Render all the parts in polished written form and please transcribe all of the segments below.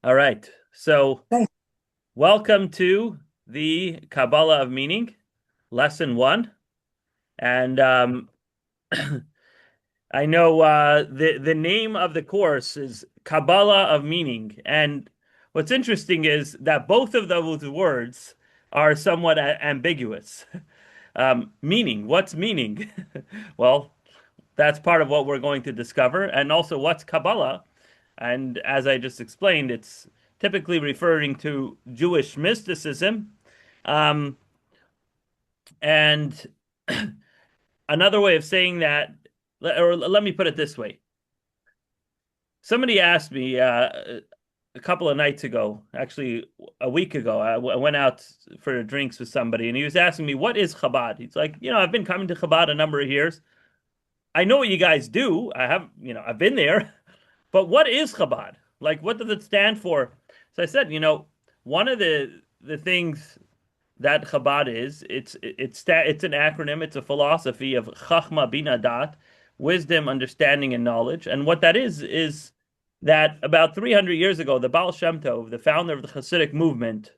All right. So, Thanks. welcome to the Kabbalah of Meaning, Lesson 1. And I know the name of the course is Kabbalah of Meaning. And what's interesting is that both of those words are somewhat ambiguous. Meaning, what's meaning? Well, that's part of what we're going to discover. And also, what's Kabbalah? And as I just explained, it's typically referring to Jewish mysticism. Um, and another way of saying that, or let me put it this way. Somebody asked me a couple of nights ago, actually a week ago, I went out for drinks with somebody, and he was asking me, what is Chabad? He's like, I've been coming to Chabad a number of years. I know what you guys do. I've been there. But what is Chabad? Like, what does it stand for? So I said, one of the things that Chabad is, it's an acronym. It's a philosophy of Chachma Bina Dat, wisdom, understanding, and knowledge. And what that is that about 300 years ago, the Baal Shem Tov, the founder of the Hasidic movement,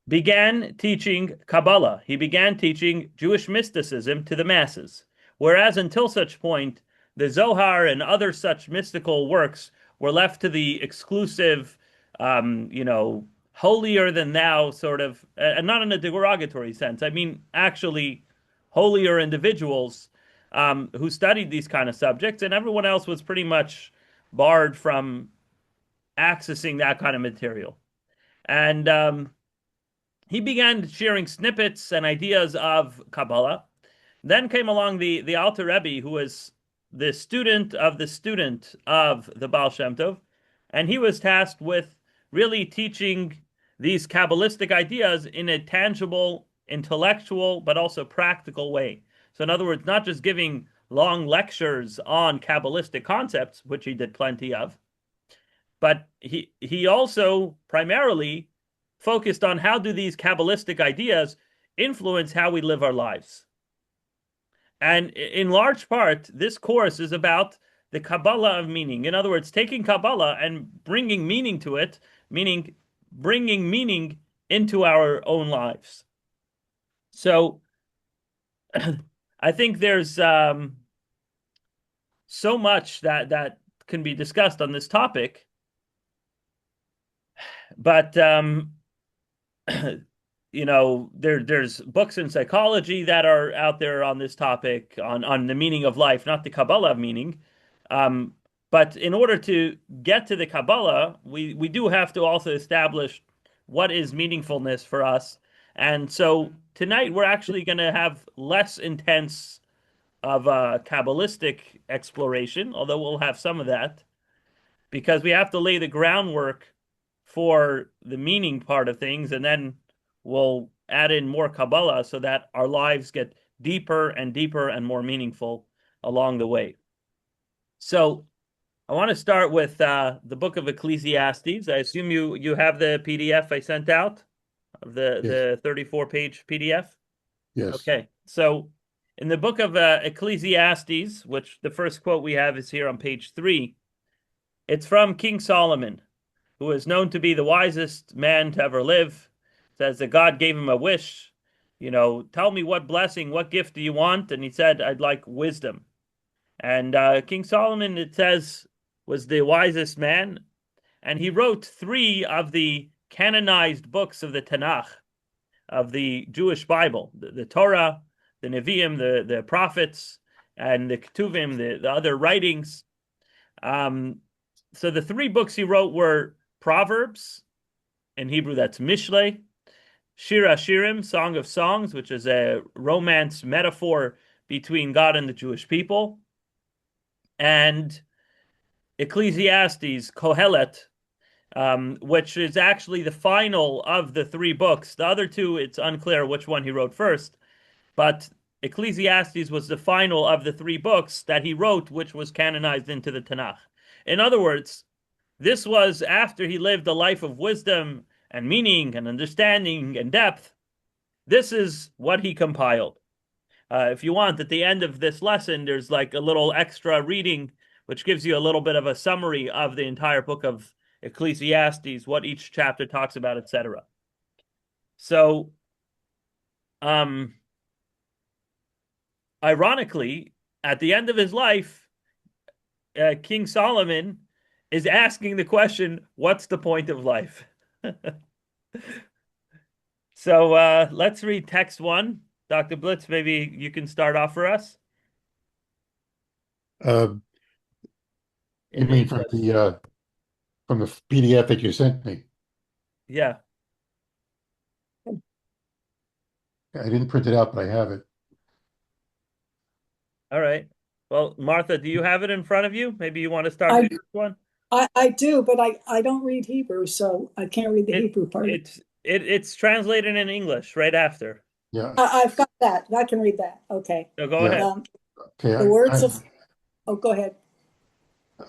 began teaching Kabbalah. He began teaching Jewish mysticism to the masses. Whereas until such point, the Zohar and other such mystical works were left to the exclusive, holier than thou sort of, and not in a derogatory sense. I mean, actually, holier individuals who studied these kind of subjects, and everyone else was pretty much barred from accessing that kind of material. And he began sharing snippets and ideas of Kabbalah. Then came along the Alter Rebbe, who was the student of the Baal Shem Tov, and he was tasked with really teaching these Kabbalistic ideas in a tangible, intellectual, but also practical way. So, in other words, not just giving long lectures on Kabbalistic concepts, which he did plenty of, but he also primarily focused on how do these Kabbalistic ideas influence how we live our lives. And in large part, this course is about the Kabbalah of meaning. In other words, taking Kabbalah and bringing meaning to it, meaning bringing meaning into our own lives. So I think there's so much that can be discussed on this topic, but there's books in psychology that are out there on this topic on the meaning of life, not the Kabbalah of meaning. Um, but in order to get to the Kabbalah, we do have to also establish what is meaningfulness for us. And so tonight we're actually going to have less intense of a Kabbalistic exploration, although we'll have some of that, because we have to lay the groundwork for the meaning part of things, and then we'll add in more Kabbalah so that our lives get deeper and deeper and more meaningful along the way. So I want to start with the book of Ecclesiastes. I assume you have the PDF I sent out of Yes, the 34-page PDF. yes. Okay, so in the book of Ecclesiastes, which the first quote we have is here on page 3, it's from King Solomon, who is known to be the wisest man to ever live. Says that God gave him a wish, tell me what blessing, what gift do you want? And he said, I'd like wisdom. And King Solomon, it says, was the wisest man. And he wrote 3 of the canonized books of the Tanakh, of the Jewish Bible, the Torah, the Nevi'im, the prophets, and the Ketuvim, the other writings. So the 3 books he wrote were Proverbs, in Hebrew that's Mishle, Shir Hashirim, Song of Songs, which is a romance metaphor between God and the Jewish people, and Ecclesiastes, Kohelet, which is actually the final of the 3 books. The other 2, it's unclear which one he wrote first, but Ecclesiastes was the final of the 3 books that he wrote, which was canonized into the Tanakh. In other words, this was after he lived a life of wisdom and meaning and understanding and depth. This is what he compiled. If you want, at the end of this lesson, there's like a little extra reading, which gives you a little bit of a summary of the entire book of Ecclesiastes, what each chapter talks about, etc. So, um, ironically, at the end of his life, King Solomon is asking the question, what's the point of life? So let's read text one. Dr. Blitz, maybe you can start off for us Uh, you in mean English. from the PDF that you sent me? Yeah. I didn't print it out, but I have it. All right. Well, Martha, do you have it in front of you? Maybe you want to start I, with this one. I do, but I don't read Hebrew, so I can't read the It Hebrew part. it's translated in English right after. Yeah, I've got that. I can read that. Okay. So go yeah. ahead. Um, Okay, the words of, oh, go ahead.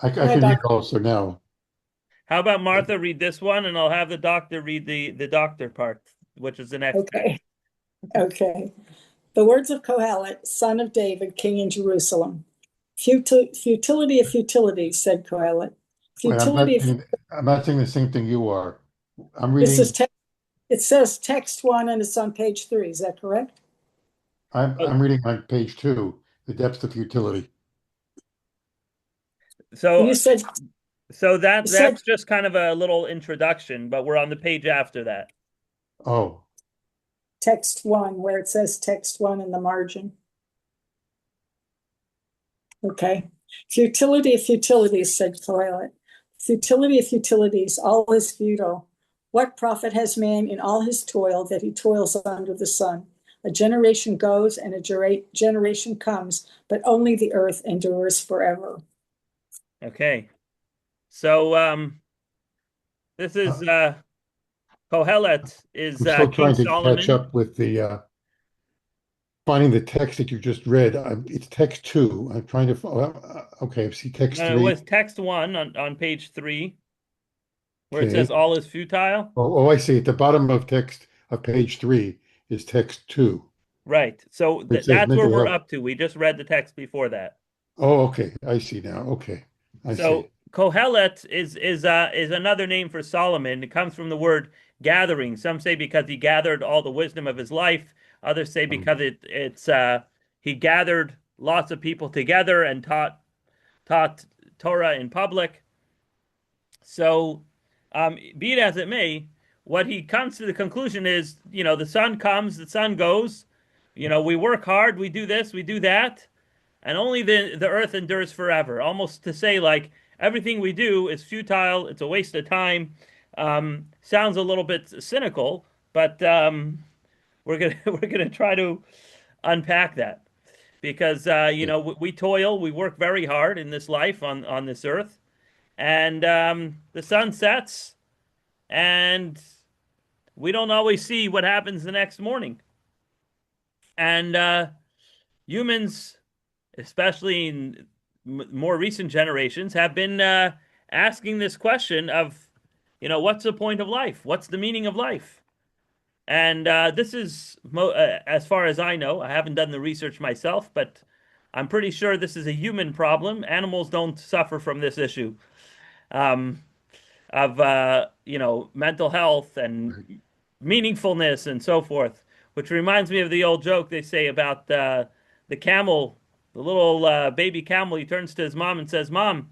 I Go ahead, can read Doctor. also now. How about Martha read this one, and I'll have the doctor read the doctor part, which is the next page. Okay. Okay. The words of Kohelet, son of David, king in Jerusalem. Futility of futilities, said Kohelet. Wait, Futility of, I'm not saying the same thing you are. I'm this is, reading. it says text one and it's on page 3. Is that correct? I'm reading on page 2, the depths of futility. You So said, so you said that's just kind of a little introduction, but we're on the page after that. Oh, text one, where it says text one in the margin. Okay. Futility of futilities, said Kohelet. Futility of futilities, all is futile. What profit has man in all his toil that he toils under the sun? A generation goes and a generation comes, but only the earth endures forever. Okay. So this is uh, Kohelet is I'm still King trying to catch Solomon. up with the finding the text that you just read. It's text 2. I'm trying to. Okay, I see text No, it 3. was text one on page three, where it says Okay. all is futile. I see. At the bottom of text of page 3 is text 2. Right. So It says that's where mental we're health. up to. We just read the text before that. Oh, okay. I see now. Okay. I see. So Kohelet is another name for Solomon. It comes from the word gathering. Some say because he gathered all the wisdom of his life. Others say Um, because it's he gathered lots of people together and taught Torah in public. So, be it as it may, what he comes to the conclusion is, the sun comes, the sun goes. We work hard, we do this, we do that, and only the earth endures forever. Almost to say, like, everything we do is futile, it's a waste of time. Sounds a little bit cynical, but we're gonna we're gonna try to unpack that because we toil, we work very hard in this life on this earth, and the sun sets, and we don't always see what happens the next morning. And humans, especially in more recent generations, have been asking this question of, what's the point of life? What's the meaning of life? And this is, as far as I know, I haven't done the research myself, but I'm pretty sure this is a human problem. Animals don't suffer from this issue. Um, of mental health and right. meaningfulness and so forth, which reminds me of the old joke they say about the camel, the little baby camel. He turns to his mom and says, "Mom,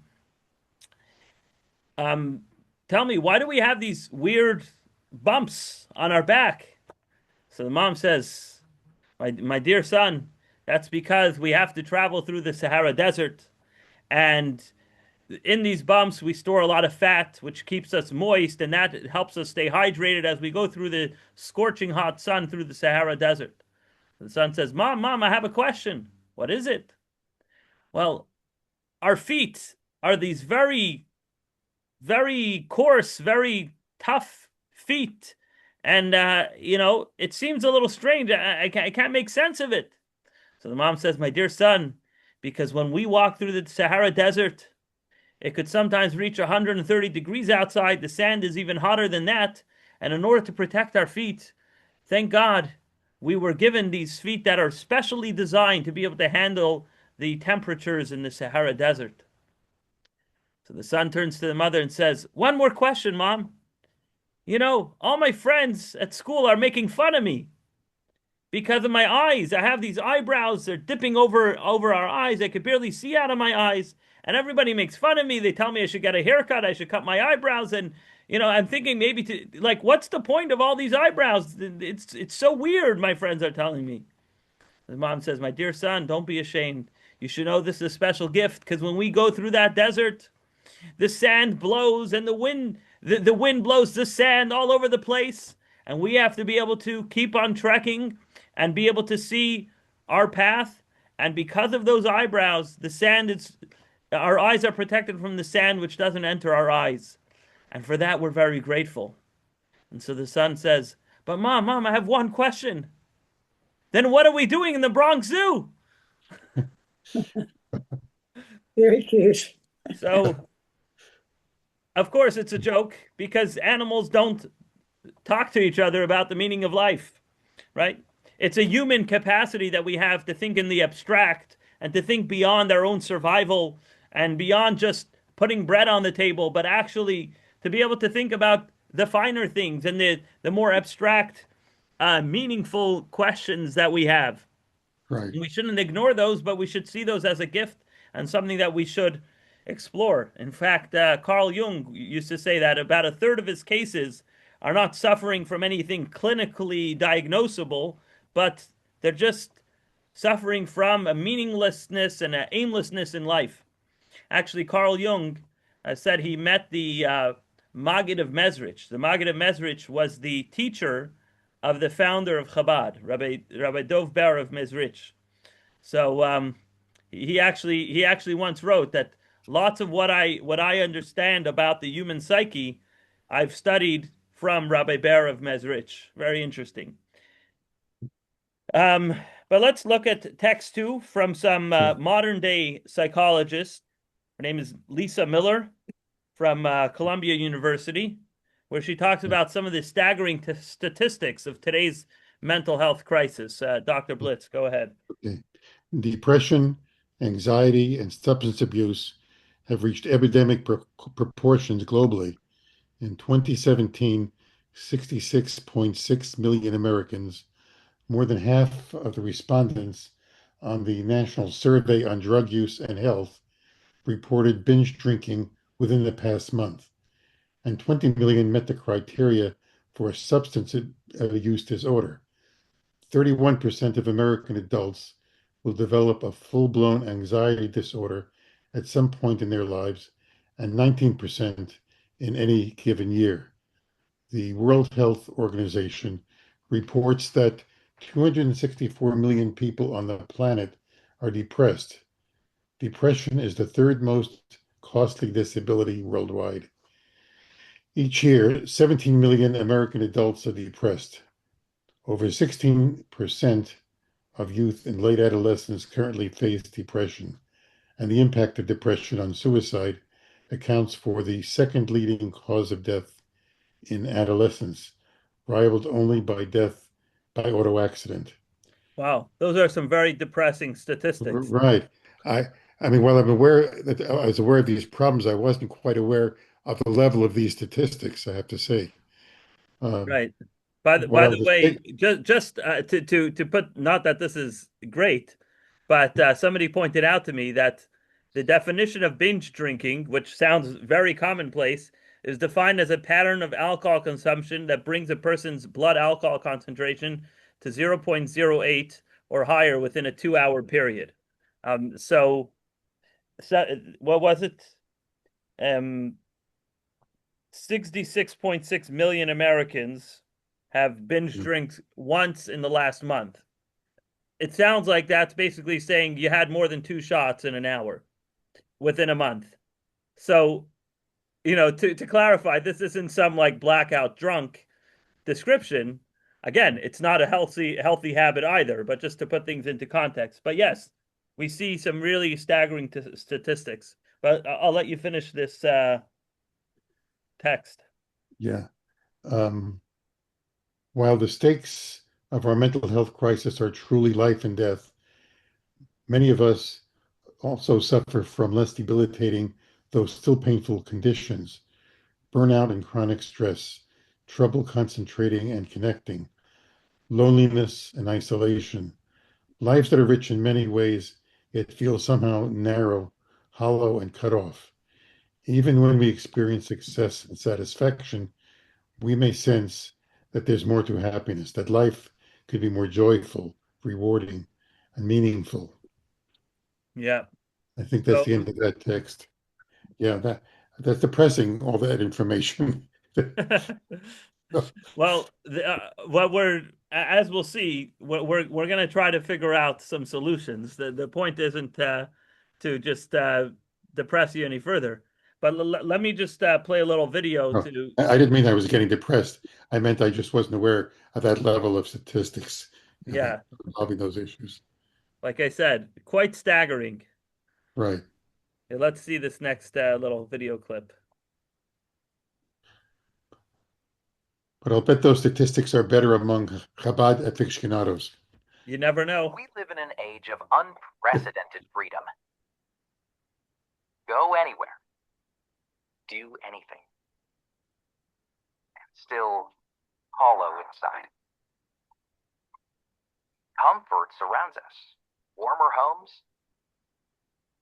um, tell me, why do we have these weird bumps on our back?" So the mom says, "My dear son, that's because we have to travel through the Sahara Desert, and in these bumps, we store a lot of fat, which keeps us moist, and that helps us stay hydrated as we go through the scorching hot sun through the Sahara Desert." The son says, Mom, I have a question. What is it? Well, our feet are these very, very coarse, very tough feet. And, it seems a little strange. I can't make sense of it. So the mom says, My dear son, because when we walk through the Sahara Desert, it could sometimes reach 130 degrees outside. The sand is even hotter than that. And in order to protect our feet, thank God we were given these feet that are specially designed to be able to handle the temperatures in the Sahara Desert. So the son turns to the mother and says, "One more question, Mom. You know, all my friends at school are making fun of me because of my eyes. I have these eyebrows, they're dipping over our eyes. I could barely see out of my eyes. And everybody makes fun of me. They tell me I should get a haircut, I should cut my eyebrows. And I'm thinking maybe what's the point of all these eyebrows? It's so weird, my friends are telling me." The mom says, "My dear son, don't be ashamed. You should know this is a special gift because when we go through that desert, the sand blows and the wind blows the sand all over the place, and we have to be able to keep on trekking and be able to see our path. And because of those eyebrows, our eyes are protected from the sand which doesn't enter our eyes. And for that, we're very grateful." And so the son says, "But mom, I have one question. Then what are we doing in the Bronx Zoo?" Very cute. So, of course, it's a joke because animals don't talk to each other about the meaning of life, right? It's a human capacity that we have to think in the abstract and to think beyond our own survival and beyond just putting bread on the table, but actually to be able to think about the finer things and the more abstract, meaningful questions that we have. Right. We shouldn't ignore those, but we should see those as a gift and something that we should explore. In fact, Carl Jung used to say that about a third of his cases are not suffering from anything clinically diagnosable, but they're just suffering from a meaninglessness and an aimlessness in life. Actually, Carl Jung said he met the Maggid of Mezrich. The Maggid of Mezrich was the teacher of the founder of Chabad, Rabbi Dov Ber of Mezrich. So he actually once wrote that lots of what I understand about the human psyche, I've studied from Rabbi Ber of Mezrich. Very interesting. But let's look at text 2 from some modern day psychologists. Her name is Lisa Miller from Columbia University, where she talks about some of the staggering statistics of today's mental health crisis. Dr. Blitz, go ahead. Okay. Depression, anxiety, and substance abuse have reached epidemic proportions globally. In 2017, 66.6 million Americans, more than half of the respondents on the National Survey on Drug Use and Health, reported binge drinking within the past month, and 20 million met the criteria for a substance use disorder. 31% of American adults will develop a full-blown anxiety disorder at some point in their lives, and 19% in any given year. The World Health Organization reports that 264 million people on the planet are depressed. Depression is the third most costly disability worldwide. Each year, 17 million American adults are depressed. Over 16% of youth and late adolescents currently face depression, and the impact of depression on suicide accounts for the second leading cause of death in adolescence, rivaled only by death by auto accident. Wow, those are some very depressing statistics. Right. I I mean, while I was aware of these problems, I wasn't quite aware of the level of these statistics, I have to say. Um, Right. By the while the way, state, just to put, not that this is great, but somebody pointed out to me that the definition of binge drinking, which sounds very commonplace, is defined as a pattern of alcohol consumption that brings a person's blood alcohol concentration to 0.08 or higher within a 2-hour period. So what was it? 66.6 million Americans have binge drinks once in the last month. It sounds like that's basically saying you had more than 2 shots in an hour within a month. So, to clarify, this isn't some like blackout drunk description. Again, it's not a healthy habit either, but just to put things into context. But yes, we see some really staggering statistics. But I'll let you finish this text. yeah. While the stakes of our mental health crisis are truly life and death, many of us also suffer from less debilitating though still painful conditions, burnout and chronic stress, trouble concentrating and connecting, loneliness and isolation, lives that are rich in many ways, yet feel somehow narrow, hollow, and cut off. Even when we experience success and satisfaction, we may sense that there's more to happiness, that life could be more joyful, rewarding, and meaningful. Yeah. I think that's So, the end of that text. Yeah, that's depressing, all that information. well, what we're as we'll see, we're going to try to figure out some solutions. The point isn't to just depress you any further. But let me just play a little video No, to. I didn't mean I was getting depressed. I meant I just wasn't aware of that level of statistics, Yeah, involving those issues. like I said, quite staggering. Right. Let's see this next little video clip. But I'll bet those statistics are better among Chabad aficionados. You never know. We live in an age of unprecedented freedom. Go anywhere, do anything, and still hollow inside. Comfort surrounds us. Warmer homes,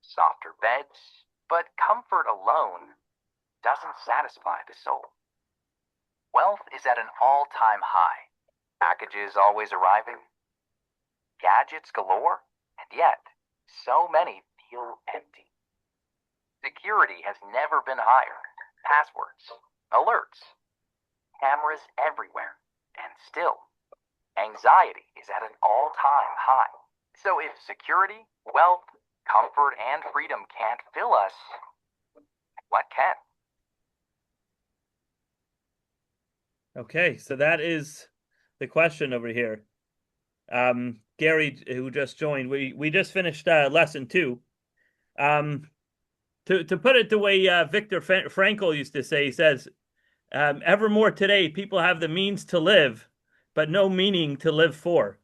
softer beds, but comfort alone doesn't satisfy the soul. Wealth is at an all-time high. Packages always arriving. Gadgets galore, and yet so many feel empty. Security has never been higher. Passwords, alerts, cameras everywhere, and still, anxiety is at an all-time high. So if security, wealth, comfort, and freedom can't fill us, what can? Okay, so that is the question over here. Gary, who just joined, we just finished lesson 2. To put it the way Viktor Frankl used to say, he says, evermore today, people have the means to live, but no meaning to live for.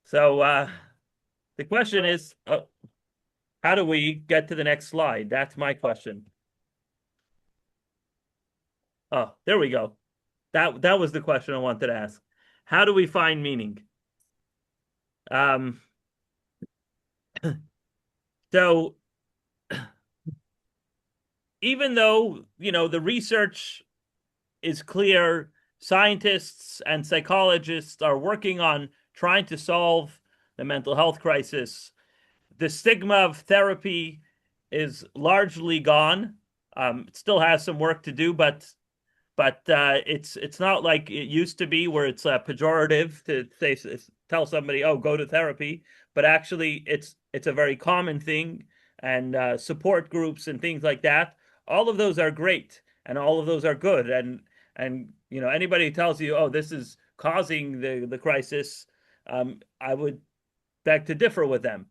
So the question is, how do we get to the next slide? That's my question. Oh, there we go. That was the question I wanted to ask. How do we find meaning? So even though, the research is clear, scientists and psychologists are working on trying to solve the mental health crisis, the stigma of therapy is largely gone. It still has some work to do, but it's not like it used to be, where it's pejorative to tell somebody, "Oh, go to therapy," but actually it's a very common thing, and support groups and things like that. All of those are great, and all of those are good, and anybody who tells you, "Oh, this is causing the crisis," I would beg to differ with them.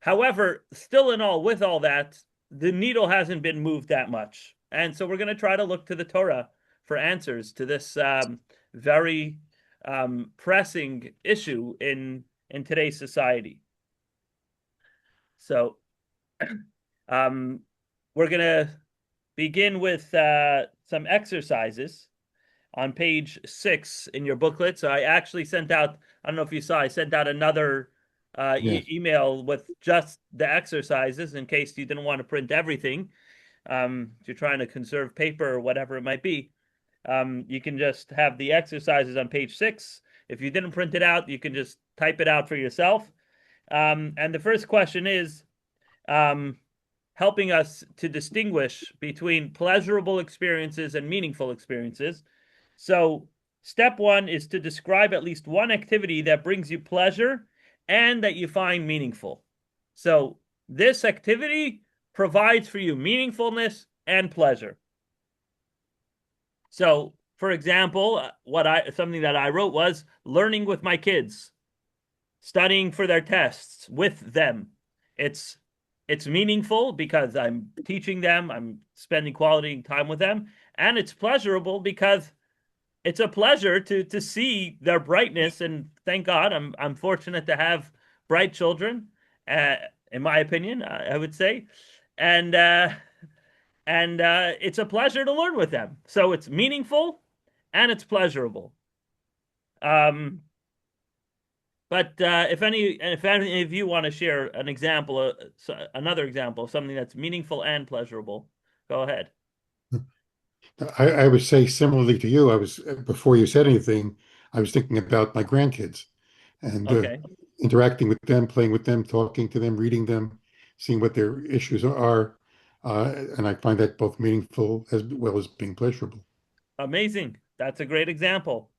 However, still in all, with all that, the needle hasn't been moved that much. And so we're going to try to look to the Torah for answers to this very pressing issue in today's society. So we're going to begin with some exercises on page 6 in your booklet. So I actually sent out, I don't know if you saw, I sent out another Yes. email with just the exercises in case you didn't want to print everything. If you're trying to conserve paper or whatever it might be, you can just have the exercises on page 6. If you didn't print it out, you can just type it out for yourself. And the first question is helping us to distinguish between pleasurable experiences and meaningful experiences. So step 1 is to describe at least one activity that brings you pleasure and that you find meaningful. So this activity provides for you meaningfulness and pleasure. So, for example, something that I wrote was learning with my kids, studying for their tests with them. It's meaningful because I'm teaching them, I'm spending quality time with them, and it's pleasurable because it's a pleasure to see their brightness. And thank God, I'm fortunate to have bright children, in my opinion, I would say. and it's a pleasure to learn with them. So it's meaningful and it's pleasurable. Um, but if any of you want to share an example, another example of something that's meaningful and pleasurable, go ahead. I would say similarly to you, before you said anything, I was thinking about my grandkids and Okay, interacting with them, playing with them, talking to them, reading them, seeing what their issues are. And I find that both meaningful as well as being pleasurable. amazing. That's a great example.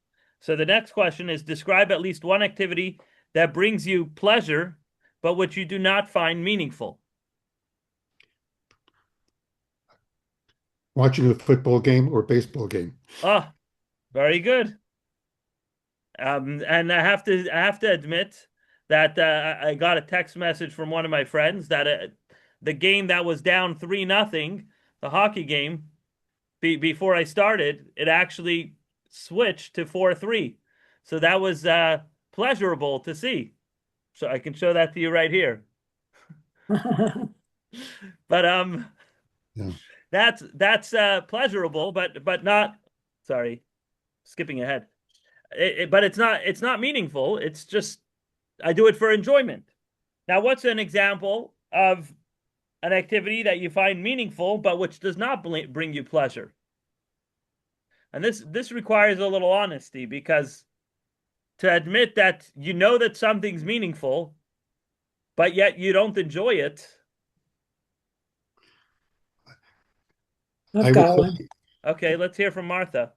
So the next question is describe at least one activity that brings you pleasure, but which you do not find meaningful. Watching a football game or baseball game. Oh, very good. And I have to admit that I got a text message from one of my friends that the game that was down 3-0, the hockey game, before I started, it actually switched to 4-3. So that was pleasurable to see. So I can show that to you right here. But Yeah. that's pleasurable, but not, sorry, skipping ahead. But it's not meaningful. It's just I do it for enjoyment. Now, what's an example of an activity that you find meaningful but which does not bring you pleasure? And this requires a little honesty, because to admit that you know that something's meaningful but yet you don't enjoy it. I've I would got say, one. Okay, let's hear from Martha.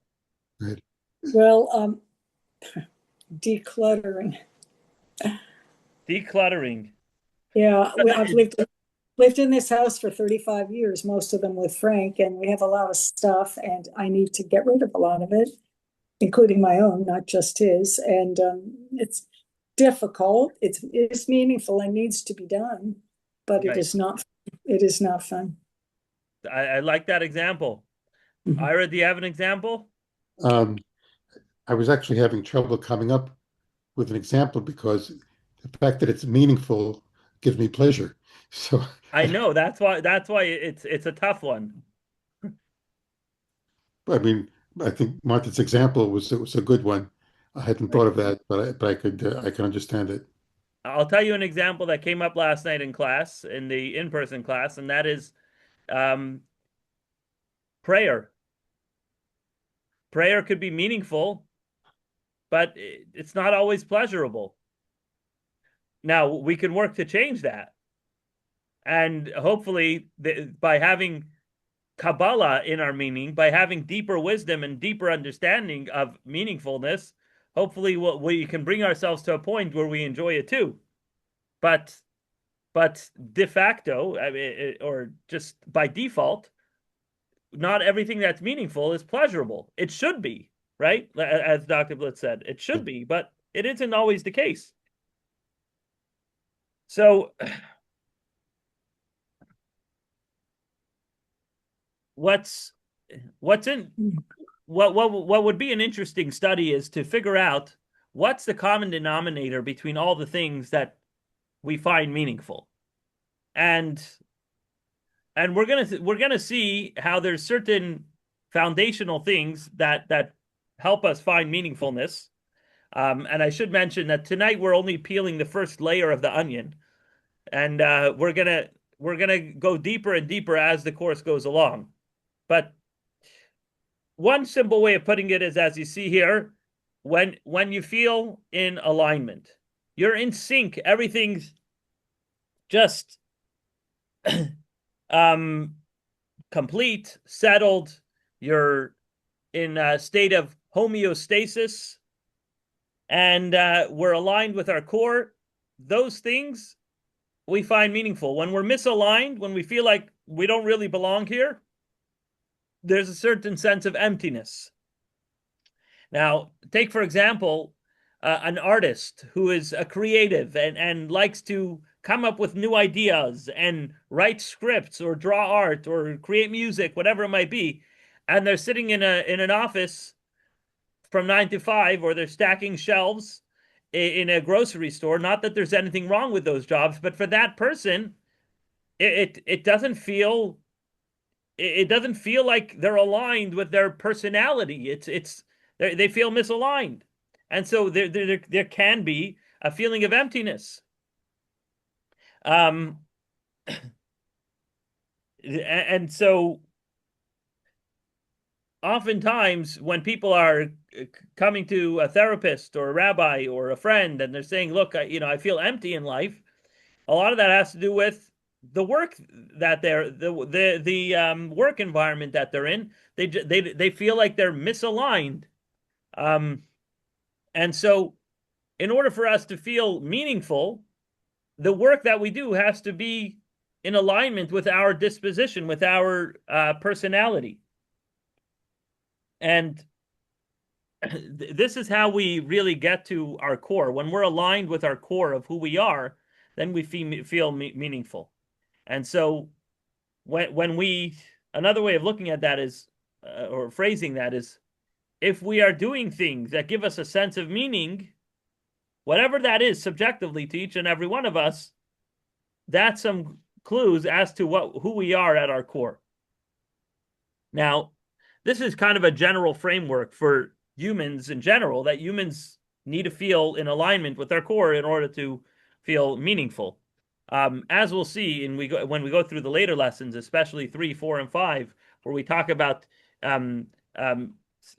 right. Well, decluttering. Decluttering. Yeah, I've lived in this house for 35 years, most of them with Frank, and we have a lot of stuff, and I need to get rid of a lot of it, including my own, not just his. And it's difficult. It's meaningful and needs to be done, but Right. it is not fun. I like that example. Mhm. Ira, do you have an example? Um, I was actually having trouble coming up with an example because the fact that it's meaningful gives me pleasure. So, I know that's why it's a tough one. I mean, I think Martha's example was a good one. I hadn't thought Right. of that, but I can understand it. I'll tell you an example that came up last night in class, in the in-person class, and that is um, prayer. Prayer could be meaningful, but it's not always pleasurable. Now, we can work to change that. And hopefully, by having Kabbalah in our meaning, by having deeper wisdom and deeper understanding of meaningfulness, hopefully we can bring ourselves to a point where we enjoy it too. But de facto, I mean, or just by default, not everything that's meaningful is pleasurable. It should be, right? As Dr. Blitz said, it should be, but it isn't always the case. So what's in what would be an interesting study is to figure out what's the common denominator between all the things that we find meaningful. And we're gonna see how there's certain foundational things that help us find meaningfulness. And I should mention that tonight we're only peeling the first layer of the onion, and we're gonna go deeper and deeper as the course goes along. But one simple way of putting it is, as you see here, when you feel in alignment, you're in sync. Everything's just complete, settled. You're in a state of homeostasis, and we're aligned with our core. Those things we find meaningful. When we're misaligned, when we feel like we don't really belong here, there's a certain sense of emptiness. Now, take for example, an artist who is a creative and likes to come up with new ideas and write scripts or draw art or create music, whatever it might be, and they're sitting in an office from 9 to 5, or they're stacking shelves in a grocery store. Not that there's anything wrong with those jobs, but for that person, it doesn't feel like they're aligned with their personality. They feel misaligned, and so there can be a feeling of emptiness. And so oftentimes when people are coming to a therapist or a rabbi or a friend and they're saying, look, I feel empty in life, a lot of that has to do with the work that the work environment that they're in. They feel like they're misaligned. And so in order for us to feel meaningful, the work that we do has to be in alignment with our disposition, with our personality. And this is how we really get to our core. When we're aligned with our core of who we are, then we feel meaningful. And so when we, another way of looking at that is, or phrasing that is, if we are doing things that give us a sense of meaning, whatever that is subjectively to each and every one of us, that's some clues as to who we are at our core. Now, this is kind of a general framework for humans in general, that humans need to feel in alignment with their core in order to feel meaningful. As we'll see when we go through the later lessons, especially 3, 4, and 5, where we talk about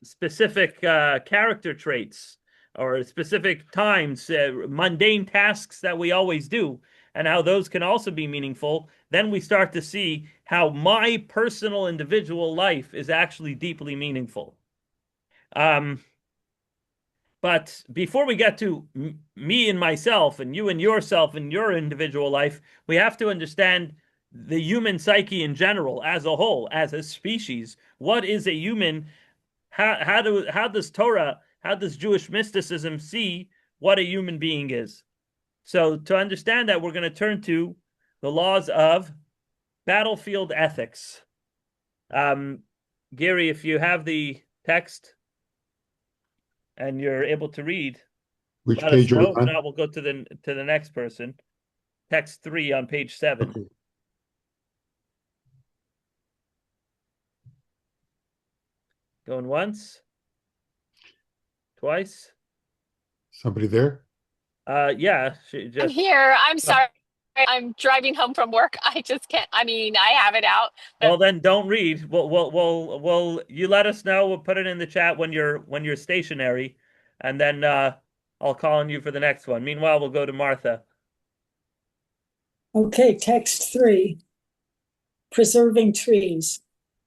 specific character traits or specific times, mundane tasks that we always do, and how those can also be meaningful, then we start to see how my personal individual life is actually deeply meaningful. But before we get to me and myself and you and yourself and your individual life, we have to understand the human psyche in general, as a whole, as a species. What is a human? How does Torah, how does Jewish mysticism see what a human being is? So to understand that, we're going to turn to the laws of battlefield ethics. Gary, if you have the text and you're able to read, Which let us page are we know. If on? not, we'll go to the next person. Text 3 on page 7. Okay. Going once, twice. Somebody there? Yeah, I'm here. I'm sorry. I'm driving home from work. I just can't. I mean, I have it out. Well, then don't read. We'll you let us know. We'll put it in the chat when you're stationary, and then I'll call on you for the next one. Meanwhile, we'll go to Martha. Okay, text 3, preserving trees.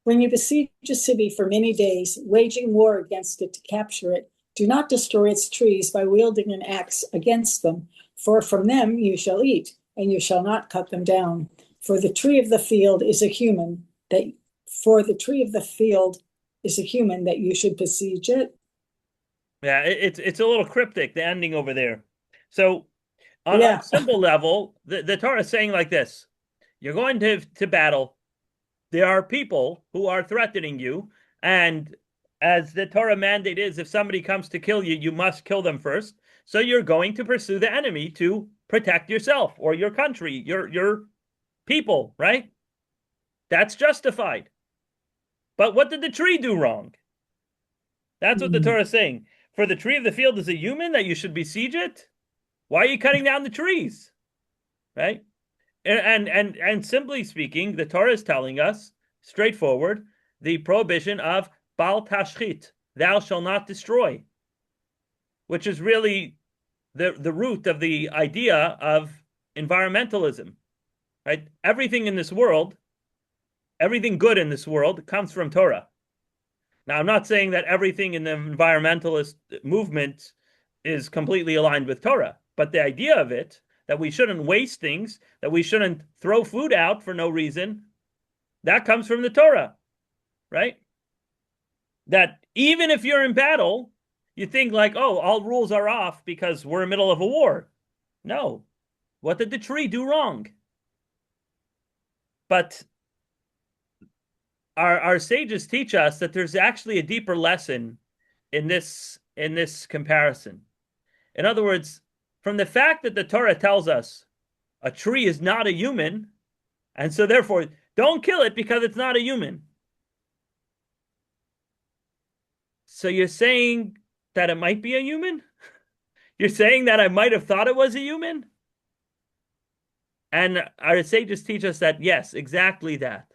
When you besiege a city for many days, waging war against it to capture it, do not destroy its trees by wielding an axe against them, for from them you shall eat, and you shall not cut them down. For the tree of the field is a human that you should besiege it. Yeah, it's a little cryptic, the ending over there. So on a simple level, the Torah is saying like this: you're going to battle. There are people who are threatening you, and as the Torah mandate is, if somebody comes to kill you, you must kill them first. So you're going to pursue the enemy to protect yourself or your country, your people, right? That's justified. But what did the tree do wrong? That's what the Torah is saying. For the tree of the field is a human that you should besiege it? Why are you cutting down the trees? Right? And simply speaking, the Torah is telling us, straightforward, the prohibition of bal tashchit, thou shalt not destroy, which is really the root of the idea of environmentalism, right? Everything in this world, everything good in this world comes from Torah. Now, I'm not saying that everything in the environmentalist movement is completely aligned with Torah, but the idea of it, that we shouldn't waste things, that we shouldn't throw food out for no reason, that comes from the Torah, right? That even if you're in battle, you think like, oh, all rules are off because we're in the middle of a war. No. What did the tree do wrong? But our sages teach us that there's actually a deeper lesson in this comparison. In other words, from the fact that the Torah tells us a tree is not a human, And so therefore, don't kill it because it's not a human. So you're saying that it might be a human? You're saying that I might have thought it was a human? And our sages teach us that, yes, exactly that.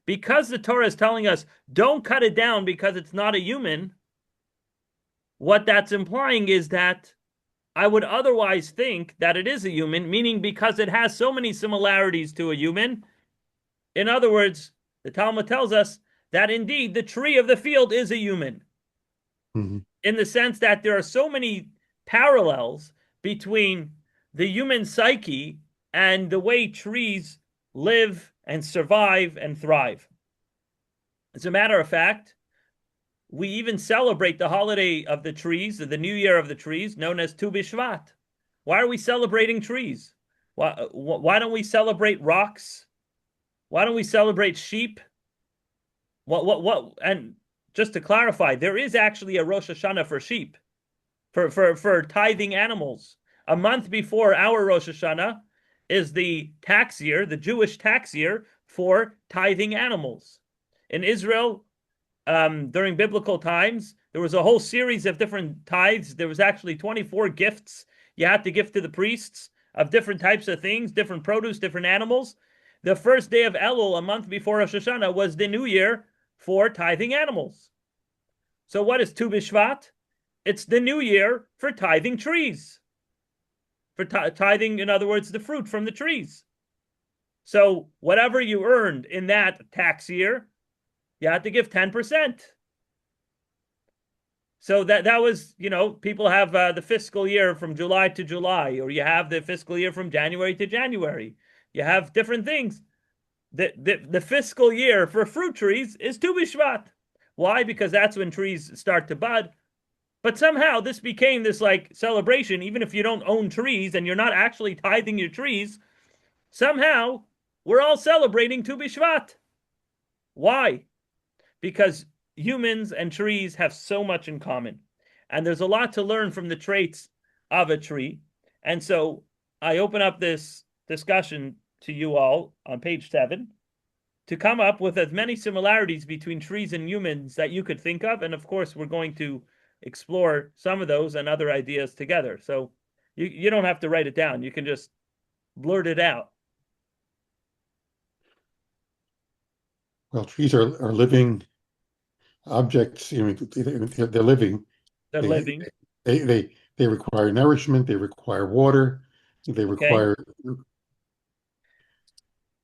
Because the Torah is telling us, don't cut it down because it's not a human, what that's implying is that I would otherwise think that it is a human, meaning because it has so many similarities to a human. In other words, the Talmud tells us that indeed the tree of the field is a human, in the sense that there are so many parallels between the human psyche and the way trees live and survive and thrive. As a matter of fact, we even celebrate the holiday of the trees, the New Year of the trees, known as Tu B'Shvat. Why are we celebrating trees? Why don't we celebrate rocks? Why don't we celebrate sheep? What? And just to clarify, there is actually a Rosh Hashanah for sheep, for tithing animals. A month before our Rosh Hashanah is the tax year, the Jewish tax year for tithing animals. In Israel, during biblical times, there was a whole series of different tithes. There was actually 24 gifts you had to give to the priests of different types of things, different produce, different animals. The first day of Elul, a month before Rosh Hashanah, was the new year for tithing animals. So what is Tu B'Shvat? It's the new year for tithing trees. For tithing, in other words, the fruit from the trees. So whatever you earned in that tax year, you had to give 10%. So that was, people have the fiscal year from July to July, or you have the fiscal year from January to January. You have different things. The fiscal year for fruit trees is Tu B'Shvat. Why? Because that's when trees start to bud. But somehow this became this like celebration, even if you don't own trees and you're not actually tithing your trees, somehow we're all celebrating Tu B'Shvat. Why? Because humans and trees have so much in common. And there's a lot to learn from the traits of a tree. And so I open up this discussion to you all on page 7 to come up with as many similarities between trees and humans that you could think of. And of course, we're going to explore some of those and other ideas together. So you don't have to write it down. You can just blurt it out. Well, trees are living objects. They're living. They're They, living. they require nourishment. They require water. They require.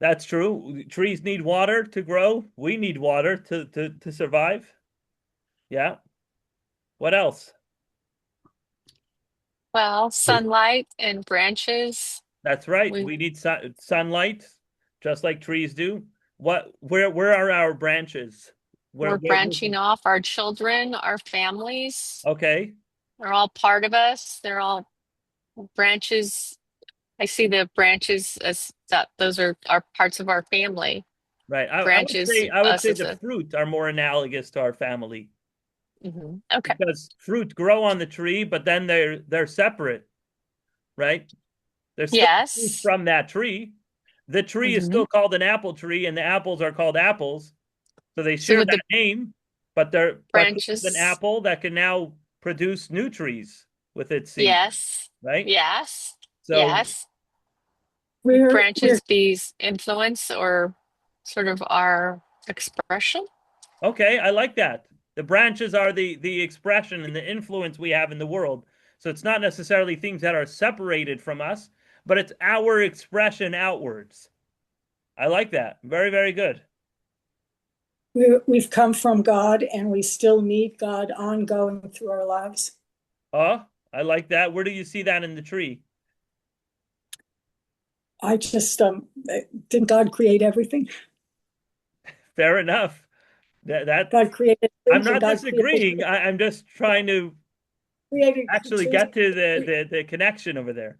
That's true. Trees need water to grow. We need water to survive. Yeah. What else? Well, sunlight and branches. That's right. We need sunlight, just like trees do. Where are our branches? We're branching off our children, our families. Okay. They're all part of us. They're all branches. I see the branches as that those are parts of our family. Right. Branches. I would say the fruit are more analogous to our family. Okay. Because fruit grow on the tree, but then they're separate, right? They're still fruit from that tree. The tree is still called an apple tree, and the apples are called apples. So they share that name, but branches an apple that can now produce new trees with its seed. Yes. Right? Yes. So yes. Branches these influence or sort of our expression. Okay, I like that. The branches are the expression and the influence we have in the world. So it's not necessarily things that are separated from us, but it's our expression outwards. I like that. Very, very good. We've come from God and we still need God ongoing through our lives. Oh, I like that. Where do you see that in the tree? I just, didn't God create everything? Fair enough. That God created. I'm not disagreeing. I'm just trying to actually get to the connection over there.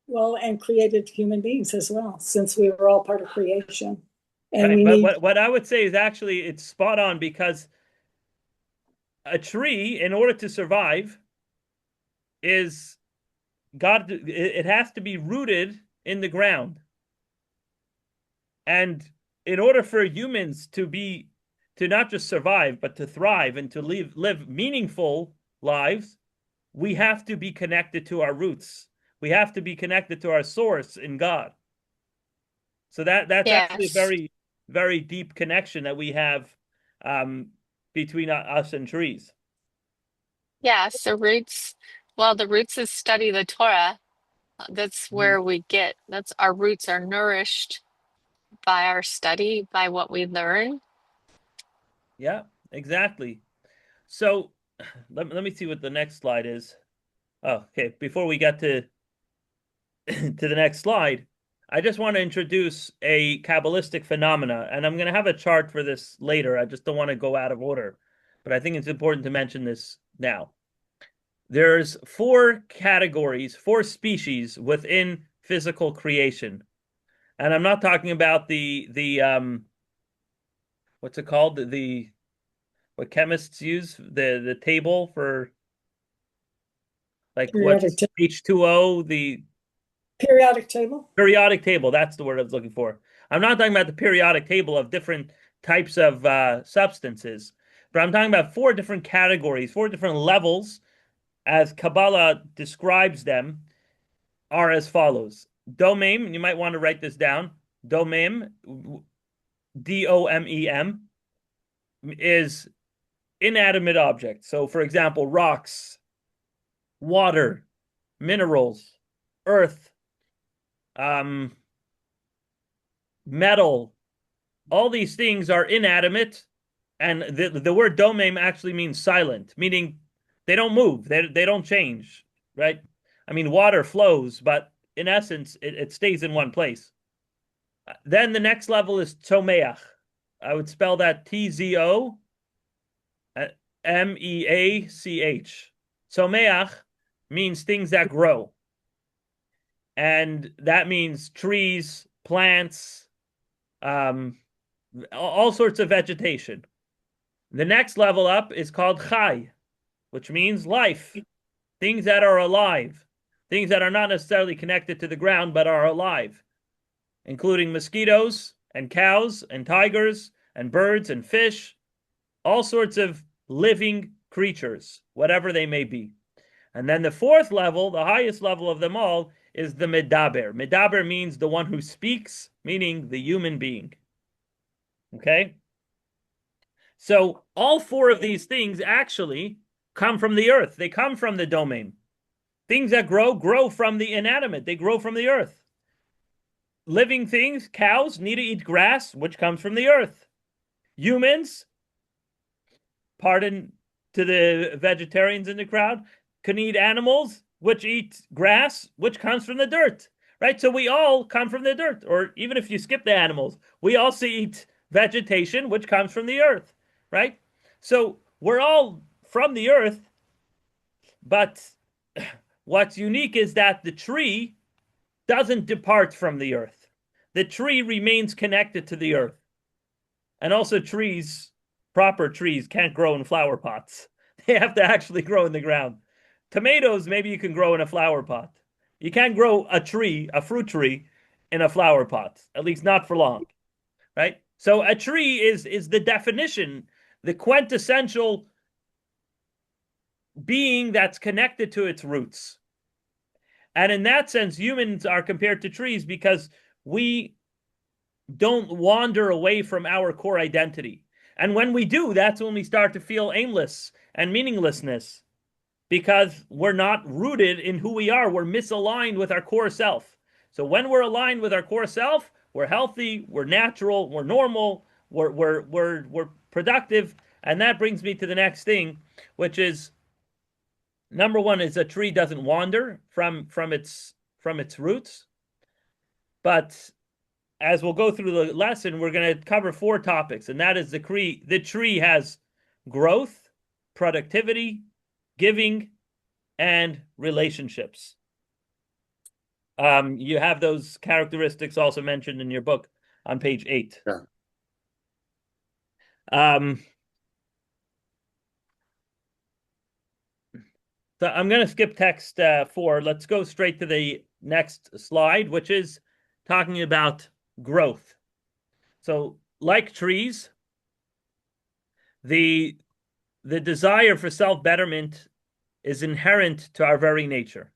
Well, and created human beings as well, since we were all part of creation. And right, what I would say is actually it's spot on, because a tree, in order to survive, it has to be rooted in the ground. And in order for humans to not just survive, but to thrive and to live meaningful lives, we have to be connected to our roots. We have to be connected to our source in God. So that's actually a Yes. very, very deep connection that we have between us and trees. Yes, the roots. Well, the roots is study the Torah. That's Mhm. where we get, that's our roots are nourished by our study, by what we learn. Yeah, exactly. So let me see what the next slide is. Oh, okay. Before we get to to the next slide, I just want to introduce a Kabbalistic phenomena, and I'm going to have a chart for this later. I just don't want to go out of order, but I think it's important to mention this now. There's four categories, four species within physical creation, and I'm not talking about the what's it called, the what chemists use, the table for like Periodic, what's H2O, the periodic table. periodic table. That's the word I was looking for. I'm not talking about the periodic table of different types of substances, but I'm talking about four different categories, four different levels, as Kabbalah describes them, are as follows. Domem, you might want to write this down. Domem, DOMEM, is inanimate objects. So, for example, rocks, water, minerals, earth, metal, all these things are inanimate, and the word domem actually means silent, meaning they don't move, they don't change, right? I mean, water flows, but in essence, it stays in one place. Then the next level is tzomeach. I would spell that TZO MEACH. Tzomeach means things that grow, and that means trees, plants, all sorts of vegetation. The next level up is called chai, which means life, things that are alive, things that are not necessarily connected to the ground but are alive, including mosquitoes and cows and tigers and birds and fish, all sorts of living creatures, whatever they may be. And then the fourth level, the highest level of them all, is the medaber. Medaber means the one who speaks, meaning the human being. Okay? So all four of these things actually come from the earth. They come from the domain. Things that grow from the inanimate. They grow from the earth. Living things, cows, need to eat grass, which comes from the earth. Humans, pardon to the vegetarians in the crowd, can eat animals, which eat grass, which comes from the dirt. Right? So we all come from the dirt. Or even if you skip the animals, we also eat vegetation, which comes from the earth. Right? So we're all from the earth, but what's unique is that the tree doesn't depart from the earth. The tree remains connected to the earth. And also trees, proper trees, can't grow in flower pots. They have to actually grow in the ground. Tomatoes, maybe you can grow in a flower pot. You can't grow a tree, a fruit tree, in a flower pot, at least not for long, right? So a tree is the definition, the quintessential being that's connected to its roots. And in that sense, humans are compared to trees because we don't wander away from our core identity. And when we do, that's when we start to feel aimless and meaninglessness because we're not rooted in who we are. We're misaligned with our core self. So when we're aligned with our core self, we're healthy, we're natural, we're normal, we're productive. And that brings me to the next thing, which is number one is a tree doesn't wander from its roots. But as we'll go through the lesson, we're going to cover four topics, and that is the tree has growth, productivity, giving, and relationships. You have those characteristics also mentioned in your book on page 8. Yeah. So I'm going to skip text 4. Let's go straight to the next slide, which is talking about growth. So, like trees, the desire for self-betterment is inherent to our very nature.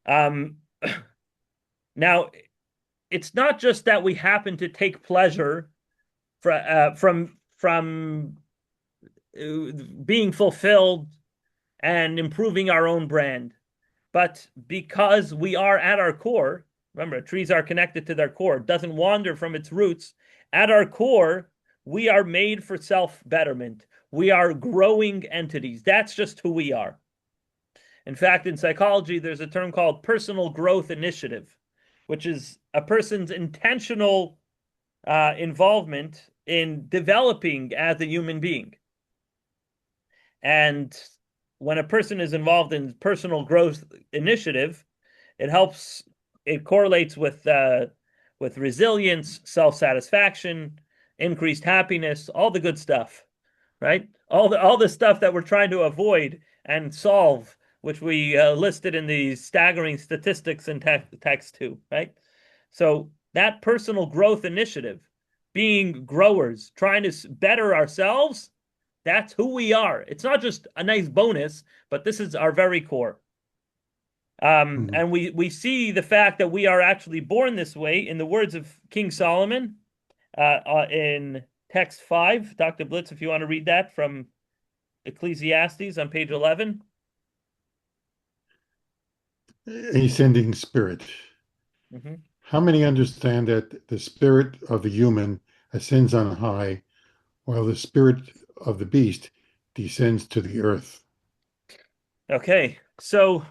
Um, now, it's not just that we happen to take pleasure from being fulfilled and improving our own brand, but because we are at our core, remember, trees are connected to their core, it doesn't wander from its roots. At our core, we are made for self-betterment. We are growing entities. That's just who we are. In fact, in psychology, there's a term called personal growth initiative, which is a person's intentional involvement in developing as a human being. And when a person is involved in personal growth initiative, it correlates with resilience, self-satisfaction, increased happiness, all the good stuff, right? All the stuff that we're trying to avoid and solve, which we listed in the staggering statistics in text too, right? So that personal growth initiative, being growers, trying to better ourselves, that's who we are. It's not just a nice bonus, but this is our very core. And we see the fact that we are actually born this way in the words of King Solomon in text 5. Dr. Blitz, if you want to read that from Ecclesiastes on page 11. Ascending spirit. Mm-hmm. How many understand that the spirit of the human ascends on high, while the spirit of the beast descends to the earth? Okay, so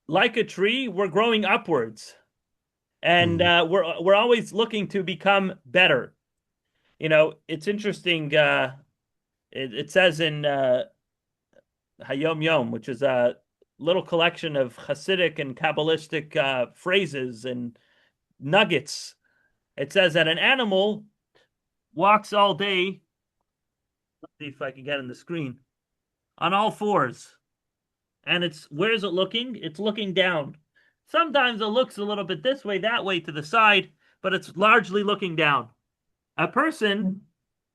like a tree, we're growing upwards, and we're always looking to become better. You know, it's interesting. It says in Hayom Yom, which is a little collection of Hasidic and Kabbalistic phrases and nuggets. It says that an animal walks all day. Let's see if I can get on the screen. On all fours. And where is it looking? It's looking down. Sometimes it looks a little bit this way, that way to the side, but it's largely looking down. A person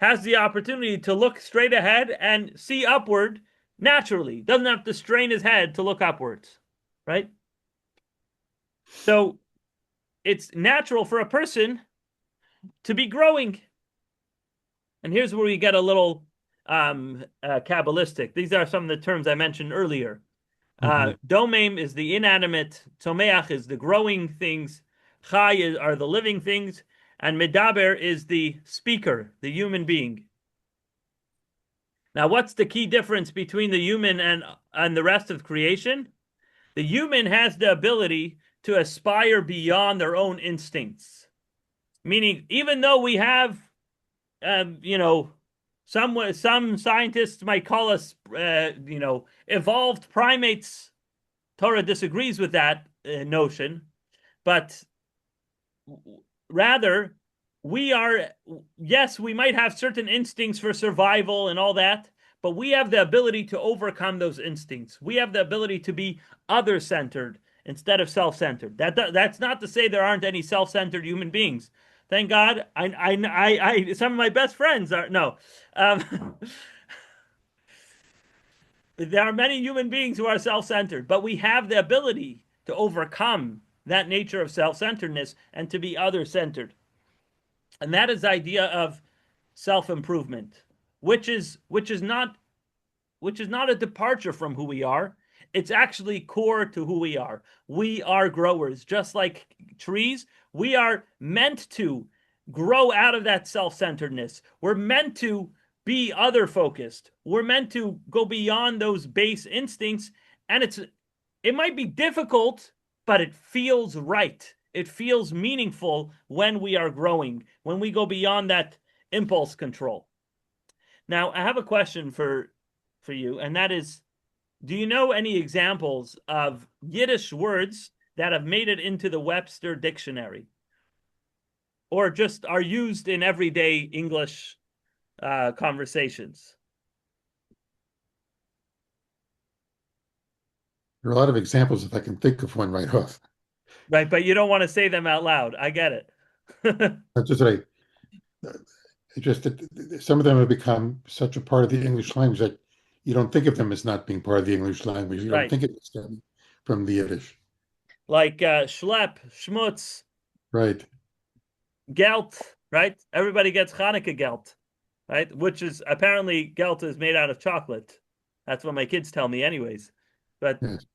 has the opportunity to look straight ahead and see upward naturally. Doesn't have to strain his head to look upwards, right? So it's natural for a person to be growing. And here's where we get a little Kabbalistic. These are some of the terms I mentioned earlier. Domem is the inanimate, Tzomeach is the growing things, Chai are the living things, and Medaber is the speaker, the human being. Now, what's the key difference between the human and the rest of creation? The human has the ability to aspire beyond their own instincts. Meaning, even though we have, some scientists might call us, evolved primates. Torah disagrees with that notion, but rather, yes, we might have certain instincts for survival and all that, but we have the ability to overcome those instincts. We have the ability to be other-centered instead of self-centered. That's not to say there aren't any self-centered human beings. Thank God, I some of my best friends are no. There are many human beings who are self-centered, but we have the ability to overcome that nature of self-centeredness and to be other-centered. And that is the idea of self-improvement, which is not a departure from who we are. It's actually core to who we are. We are growers, just like trees. We are meant to grow out of that self-centeredness. We're meant to be other-focused. We're meant to go beyond those base instincts, and it might be difficult, but it feels right. It feels meaningful when we are growing, when we go beyond that impulse control. Now, I have a question for you, and that is, do you know any examples of Yiddish words that have made it into the Webster Dictionary, or just are used in everyday English conversations? There are a lot of examples if I can think of one right off. Right, but you don't want to say them out loud. I get it. That's just right. It's just that some of them have become such a part of the English language that you don't think of them as not being part of the English language. You don't Right. think of it as coming from the Yiddish. Like schlep, schmutz, Right. gelt, right? Everybody gets Hanukkah gelt, right? Which is apparently gelt is made out of chocolate. That's what my kids tell me, anyways. But Yes.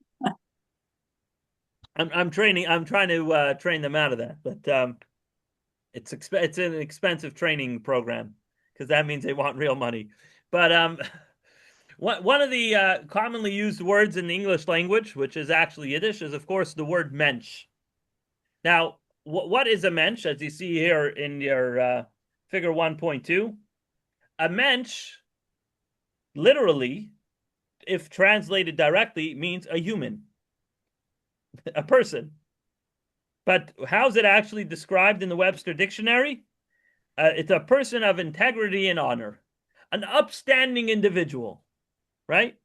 I'm training. I'm trying to train them out of that. But it's an expensive training program because that means they want real money. But one of the commonly used words in the English language, which is actually Yiddish, is of course the word mensch. Now, what is a mensch? As you see here in your figure 1.2, a mensch, literally, if translated directly, means a human, a person. But how's it actually described in the Webster Dictionary? It's a person of integrity and honor, an upstanding individual, right?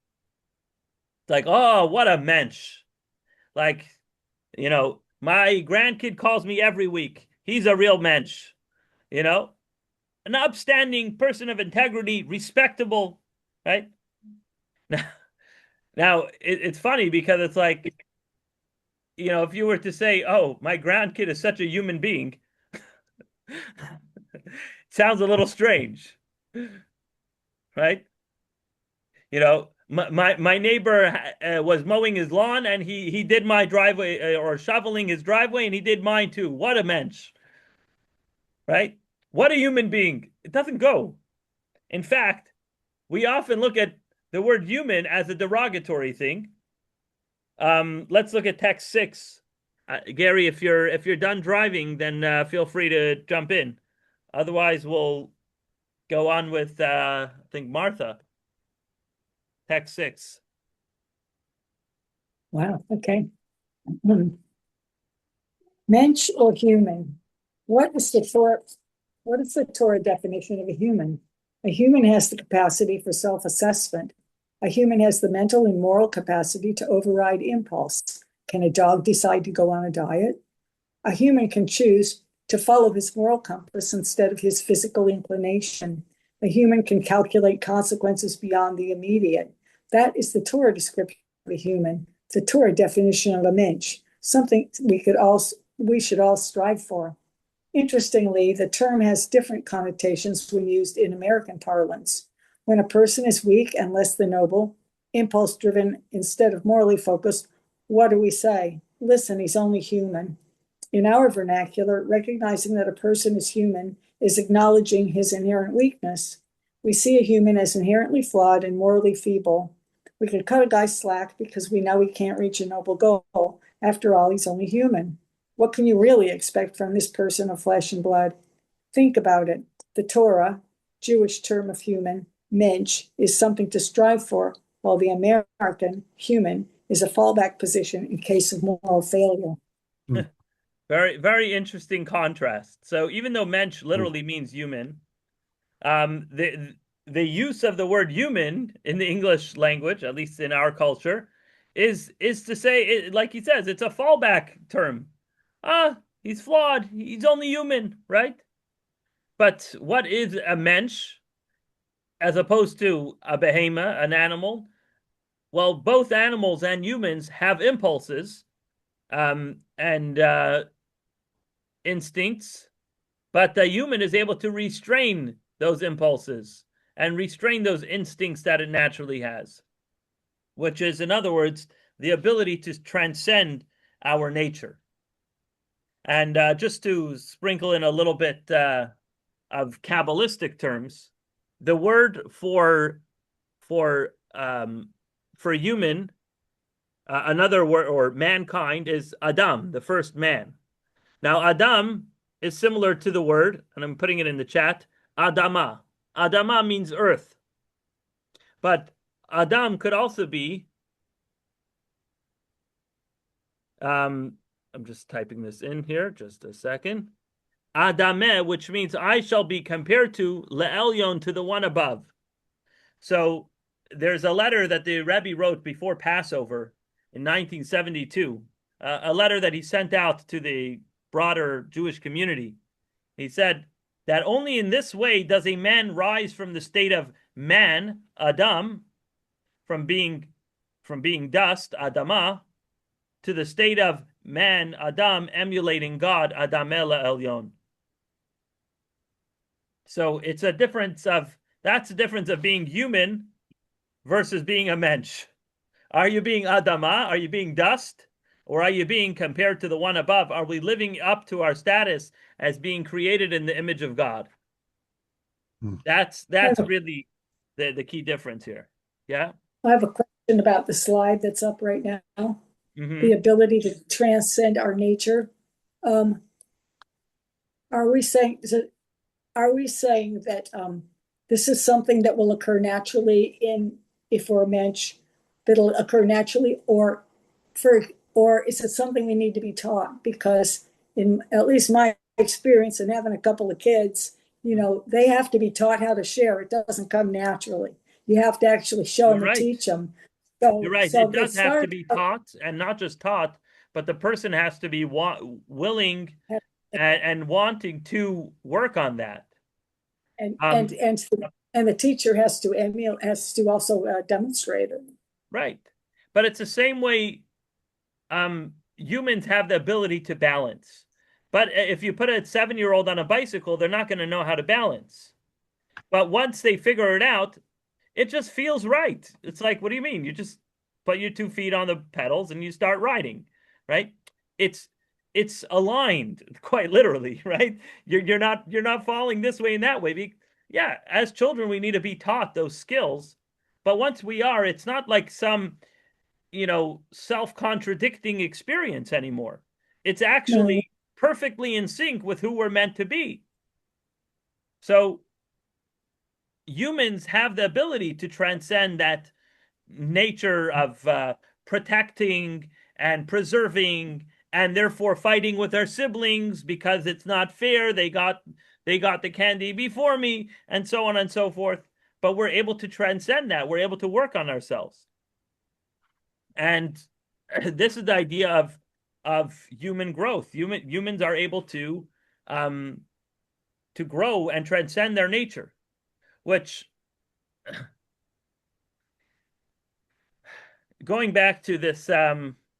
It's like, oh, what a mensch. Like, my grandkid calls me every week. He's a real mensch, you know? An upstanding person of integrity, respectable, right? Now it's funny because it's like, if you were to say, oh, my grandkid is such a human being, it sounds a little strange, right? My neighbor was mowing his lawn and he did my driveway or shoveling his driveway and he did mine too. What a mensch, right? What a human being. It doesn't go. In fact, we often look at the word human as a derogatory thing. Let's look at text 6. Gary, if you're done driving, then feel free to jump in. Otherwise, we'll go on with I think Martha. Text 6. Wow, okay. Mensch or human? What is the Torah definition of a human? A human has the capacity for self-assessment. A human has the mental and moral capacity to override impulse. Can a dog decide to go on a diet? A human can choose to follow his moral compass instead of his physical inclination. A human can calculate consequences beyond the immediate. That is the Torah description of a human, the Torah definition of a mensch, something we should all strive for. Interestingly, the term has different connotations when used in American parlance. When a person is weak and less than noble, impulse-driven instead of morally focused, what do we say? Listen, he's only human. In our vernacular, recognizing that a person is human is acknowledging his inherent weakness. We see a human as inherently flawed and morally feeble. We could cut a guy slack because we know he can't reach a noble goal. After all, he's only human. What can you really expect from this person of flesh and blood? Think about it. The Torah, Jewish term of human, mensch, is something to strive for, while the American, human, is a fallback position in case of moral failure. Very, very interesting contrast. So even though mensch literally means human, the use of the word human in the English language, at least in our culture, is to say, like he says, it's a fallback term. He's flawed. He's only human, right? But what is a mensch as opposed to a behemoth, an animal? Well, both animals and humans have impulses and instincts, but the human is able to restrain those impulses and restrain those instincts that it naturally has, which is, in other words, the ability to transcend our nature. And just to sprinkle in a little bit of Kabbalistic terms, the word for human, another word, or mankind, is Adam, the first man. Now, Adam is similar to the word, and I'm putting it in the chat, Adama. Adama means earth. But Adam could also be, I'm just typing this in here, just a second. Adameh, which means I shall be compared to Le'elyon, to the one above. So there's a letter that the Rebbe wrote before Passover in 1972, a letter that he sent out to the broader Jewish community. He said that only in this way does a man rise from the state of man, Adam, from being dust, Adama, to the state of man, Adam, emulating God, Adam El Elyon. So it's a difference of, that's the difference of being human versus being a mensch. Are you being Adama? Are you being dust? Or are you being compared to the one above? Are we living up to our status as being created in the image of God? That's really the key difference here. Yeah. I have a question about the slide that's up right now. Mm-hmm. The ability to transcend our nature. Are we saying that this is something that will occur naturally if we're a mensch, that'll occur naturally, or is it something we need to be taught? Because in at least my experience and having a couple of kids, they have to be taught how to share. It doesn't come naturally. You have to actually show them and teach them. So, you're right. It does have to be taught, and not just taught, but the person has to be willing and wanting to work on that. And the teacher has to also demonstrate it. Right. But it's the same way humans have the ability to balance. But if you put a 7-year-old on a bicycle, they're not going to know how to balance. But once they figure it out, it just feels right. It's like, what do you mean? You just put your 2 feet on the pedals and you start riding, right? It's aligned, quite literally, right? You're not falling this way and that way. Yeah, as children, we need to be taught those skills. But once we are, it's not like some, self-contradicting experience anymore. It's actually perfectly in sync with who we're meant to be. So humans have the ability to transcend that nature of protecting and preserving, and therefore fighting with our siblings because it's not fair. They got the candy before me, and so on and so forth. But we're able to transcend that. We're able to work on ourselves. And this is the idea of human growth. Humans are able to grow and transcend their nature, which, going back to this,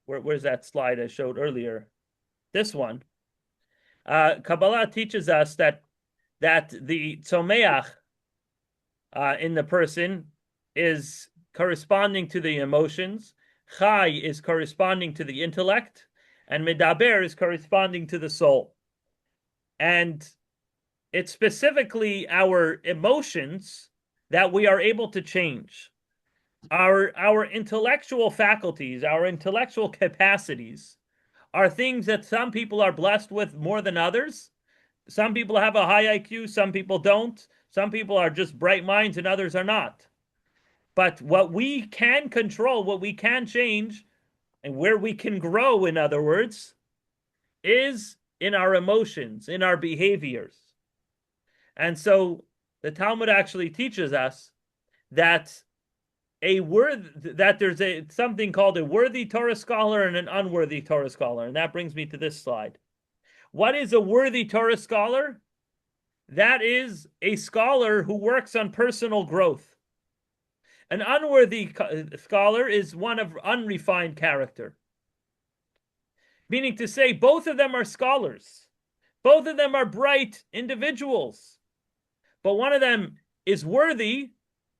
where's that slide I showed earlier? This one. Kabbalah teaches us that the tzomeach in the person is corresponding to the emotions, chai is corresponding to the intellect, and medaber is corresponding to the soul. And it's specifically our emotions that we are able to change. Our intellectual faculties, our intellectual capacities are things that some people are blessed with more than others. Some people have a high IQ, some people don't. Some people are just bright minds and others are not. But what we can control, what we can change, and where we can grow, in other words, is in our emotions, in our behaviors. And so the Talmud actually teaches us that there's something called a worthy Torah scholar and an unworthy Torah scholar. And that brings me to this slide. What is a worthy Torah scholar? That is a scholar who works on personal growth. An unworthy scholar is one of unrefined character. Meaning to say, both of them are scholars. Both of them are bright individuals. But one of them is worthy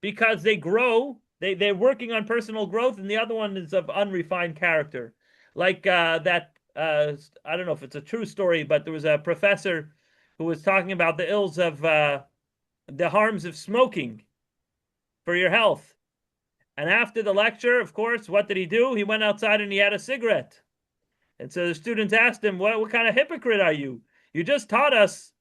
because they grow, they're working on personal growth, and the other one is of unrefined character. Like I don't know if it's a true story, but there was a professor who was talking about the ills of the harms of smoking for your health. And after the lecture, of course, what did he do? He went outside and he had a cigarette. And so the students asked him, what kind of hypocrite are you? You just taught us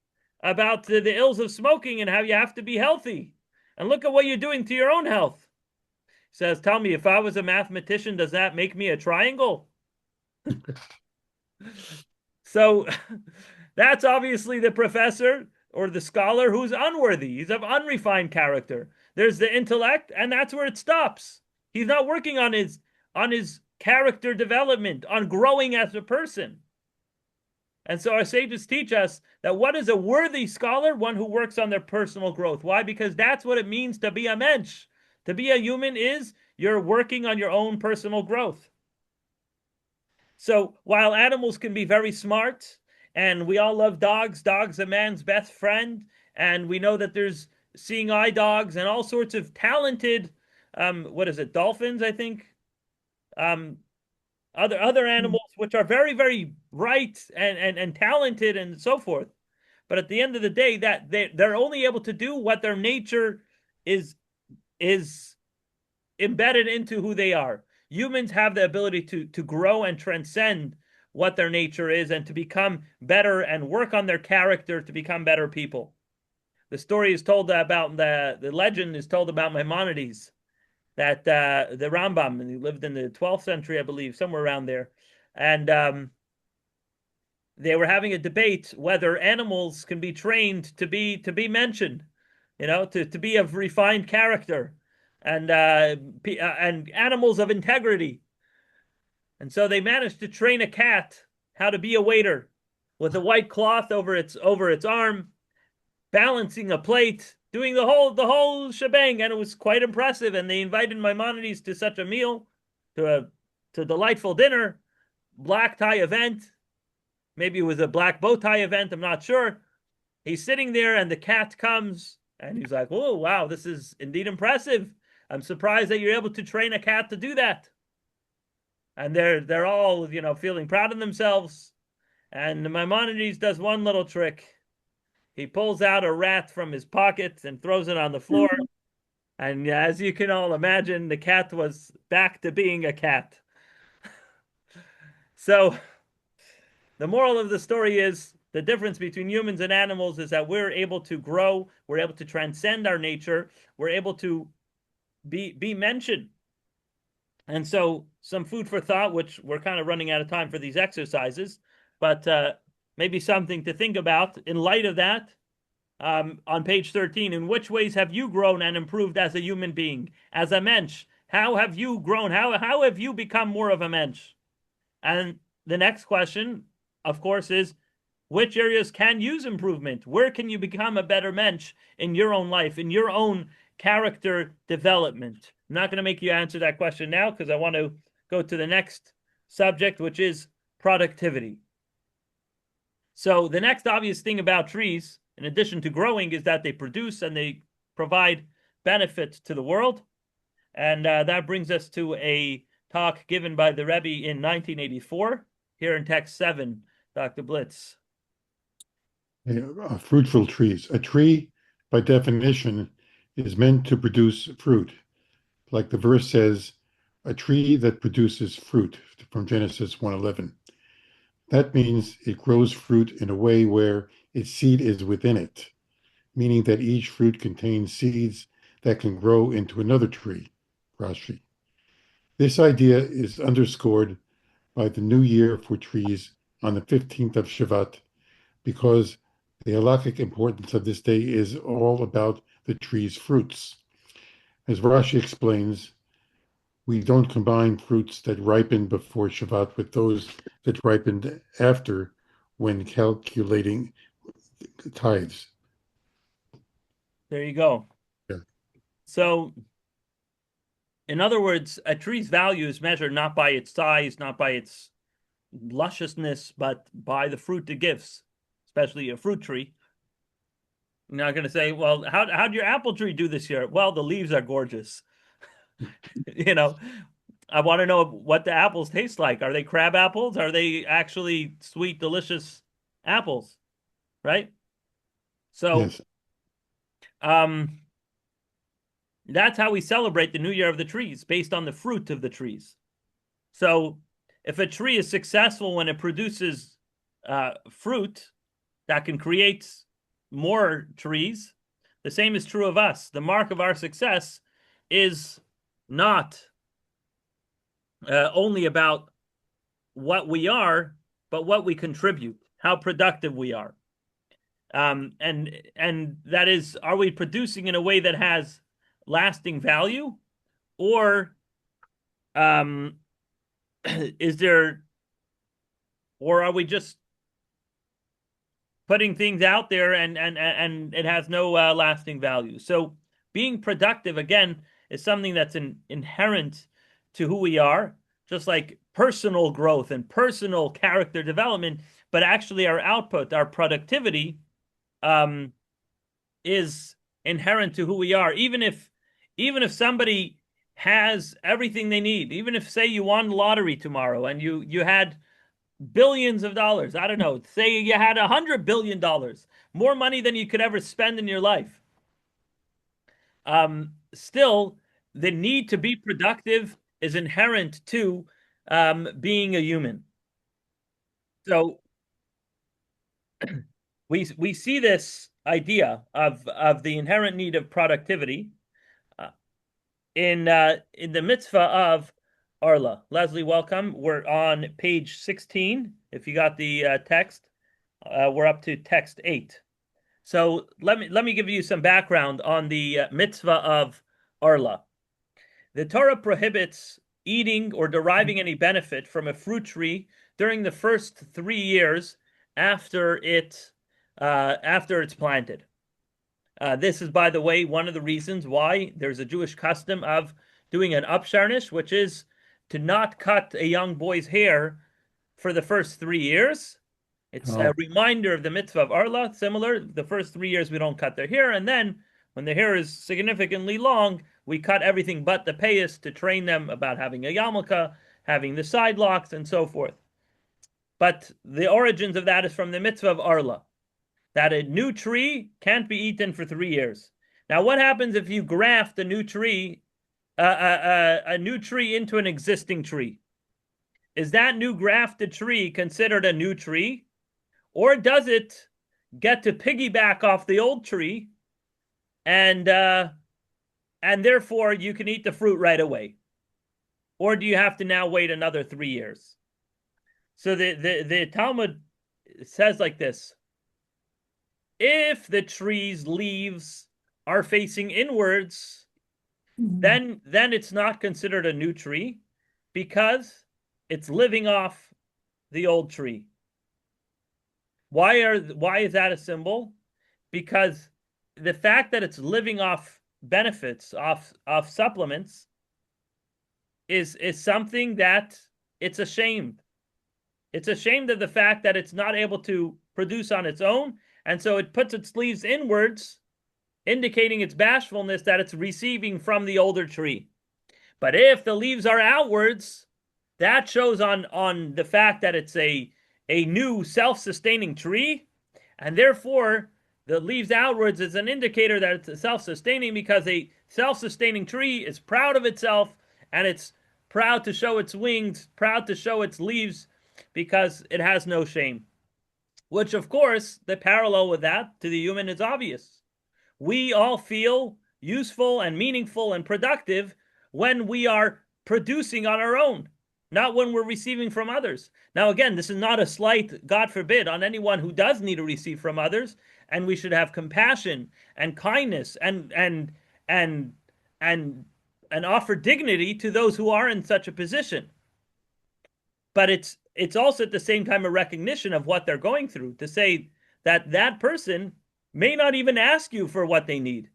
about the ills of smoking and how you have to be healthy. And look at what you're doing to your own health. He says, tell me, if I was a mathematician, does that make me a triangle? So that's obviously the professor or the scholar who's unworthy. He's of unrefined character. There's the intellect, and that's where it stops. He's not working on his character development, on growing as a person. And so our sages teach us that what is a worthy scholar? One who works on their personal growth. Why? Because that's what it means to be a mensch. To be a human is you're working on your own personal growth. So while animals can be very smart, and we all love dogs, dogs a man's best friend, and we know that there's seeing eye dogs and all sorts of talented, what is it, dolphins, I think, other animals which are very, very bright and talented and so forth. But at the end of the day, that they're only able to do what their nature is embedded into who they are. Humans have the ability to grow and transcend what their nature is and to become better and work on their character to become better people. The story is told about the legend is told about Maimonides, that the Rambam, and he lived in the 12th century, I believe, somewhere around there, and they were having a debate whether animals can be trained to be mentioned, to be of refined character, and animals of integrity. And so they managed to train a cat how to be a waiter, with a white cloth over its arm, balancing a plate, doing the whole shebang, and it was quite impressive. And they invited Maimonides to such a meal, to a delightful dinner, black tie event. Maybe it was a black bow tie event, I'm not sure. He's sitting there and the cat comes and he's like, "Oh, wow, this is indeed impressive. I'm surprised that you're able to train a cat to do that." And they're all, feeling proud of themselves. And Maimonides does one little trick. He pulls out a rat from his pocket and throws it on the floor. And as you can all imagine, the cat was back to being a cat. So the moral of the story is the difference between humans and animals is that we're able to grow, we're able to transcend our nature, we're able to be mentioned. And so some food for thought, which we're kind of running out of time for these exercises, but maybe something to think about in light of that. On page 13, in which ways have you grown and improved as a human being, as a mensch? How have you grown? How have you become more of a mensch? And the next question, of course, is which areas can use improvement? Where can you become a better mensch in your own life, in your own character development? I'm not going to make you answer that question now because I want to go to the next subject, which is productivity. So the next obvious thing about trees, in addition to growing, is that they produce and they provide benefit to the world. And that brings us to a talk given by the Rebbe in 1984, here in text 7, Dr. Blitz. Fruitful trees. A tree, by definition, is meant to produce fruit. Like the verse says, a tree that produces fruit, from Genesis 1:11. That means it grows fruit in a way where its seed is within it, meaning that each fruit contains seeds that can grow into another tree, Rashi. This idea is underscored by the new year for trees on the 15th of Shevat, because the halakhic importance of this day is all about the tree's fruits. As Rashi explains, we don't combine fruits that ripen before Shevat with those that ripened after when calculating tithes. There you go. Yeah. So, in other words, a tree's value is measured not by its size, not by its lusciousness, but by the fruit it gives, especially a fruit tree. You're not going to say, well, how'd your apple tree do this year? Well, the leaves are gorgeous. I want to know what the apples taste like. Are they crab apples? Are they actually sweet, delicious apples? Right? So, Yes. That's how we celebrate the New Year of the trees, based on the fruit of the trees. So if a tree is successful when it produces fruit that can create more trees, the same is true of us. The mark of our success is not only about what we are, but what we contribute, how productive we are. And that is, are we producing in a way that has lasting value, or or are we just putting things out there, and it has no lasting value. So being productive, again, is something that's inherent to who we are, just like personal growth and personal character development. But actually, our output, our productivity, is inherent to who we are. Even if somebody has everything they need, even if, say, you won the lottery tomorrow and you had billions of dollars, I don't know, say you had $100 billion, more money than you could ever spend in your life. Still, the need to be productive is inherent to being a human. So we see this idea of the inherent need of productivity in the mitzvah of Arla. Leslie, welcome. We're on page 16. If you got the text, we're up to text 8. So let me give you some background on the mitzvah of Arla. The Torah prohibits eating or deriving any benefit from a fruit tree during the first 3 years after it's planted. This is, by the way, one of the reasons why there's a Jewish custom of doing an upsharnish, which is to not cut a young boy's hair for the first 3 years. It's a reminder of the mitzvah of Arla. Similar, the first 3 years we don't cut their hair, and then when the hair is significantly long, we cut everything but the payas to train them about having a yarmulke, having the side locks, and so forth. But the origins of that is from the mitzvah of Arla, that a new tree can't be eaten for 3 years. Now, what happens if you graft a new tree into an existing tree? Is that new grafted tree considered a new tree? Or does it get to piggyback off the old tree, and therefore you can eat the fruit right away? Or do you have to now wait another 3 years? So the Talmud says like this: if the tree's leaves are facing inwards, then it's not considered a new tree because it's living off the old tree. Why is that a symbol? Because the fact that it's living off benefits, off supplements, is something that it's ashamed. It's ashamed of the fact that it's not able to produce on its own, and so it puts its leaves inwards, indicating its bashfulness that it's receiving from the older tree. But if the leaves are outwards, that shows on the fact that it's a new self-sustaining tree, and therefore the leaves outwards is an indicator that it's self-sustaining, because a self-sustaining tree is proud of itself, and it's proud to show its wings, proud to show its leaves, because it has no shame. Which, of course, the parallel with that to the human is obvious. We all feel useful and meaningful and productive when we are producing on our own, not when we're receiving from others. Now, again, this is not a slight, God forbid, on anyone who does need to receive from others, and we should have compassion and kindness and offer dignity to those who are in such a position. But it's also at the same time a recognition of what they're going through, to say that that person may not even ask you for what they need.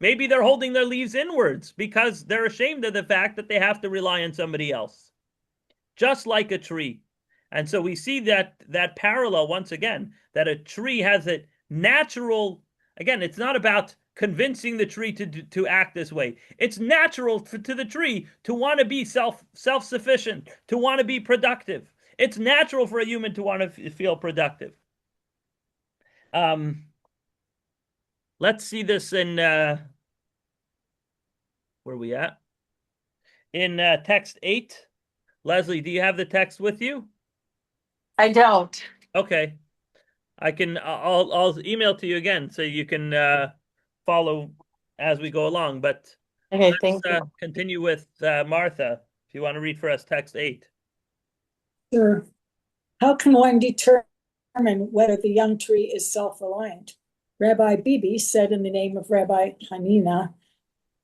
Maybe they're holding their leaves inwards because they're ashamed of the fact that they have to rely on somebody else, just like a tree. And so we see that parallel once again, that a tree has a natural, again, it's not about convincing the tree to act this way. It's natural to the tree to want to be self-sufficient, to want to be productive. It's natural for a human to want to feel productive. Let's see this in, where are we at? In text 8. Leslie, do you have the text with you? I don't. Okay. I'll email to you again so you can follow as we go along. But Okay, let's thank you. continue with Martha, if you want to read for us text 8. Sure. How can one determine whether the young tree is self-reliant? Rabbi Bibi said in the name of Rabbi Hanina,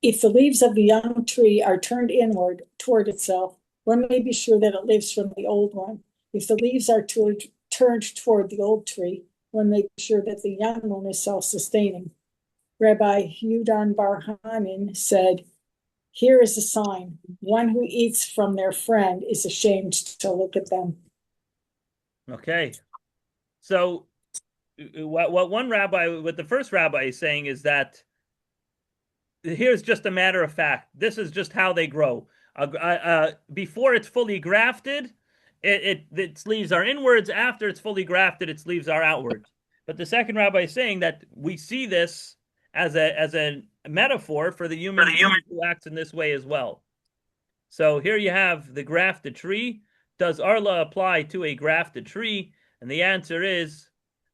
if the leaves of the young tree are turned inward toward itself, one may be sure that it lives from the old one. If the leaves are turned toward the old tree, or make sure that the young one is self-sustaining. Rabbi Yudan Bar Hanan said, "Here is a sign. One who eats from their friend is ashamed to look at them." Okay. So what the first rabbi is saying is that here's just a matter of fact. This is just how they grow. Before it's fully grafted, its leaves are inwards. After it's fully grafted, its leaves are outwards. But the second rabbi is saying that we see this as a metaphor for the human who acts in this way as well. So here you have the grafted tree. Does Arla apply to a grafted tree? And the answer is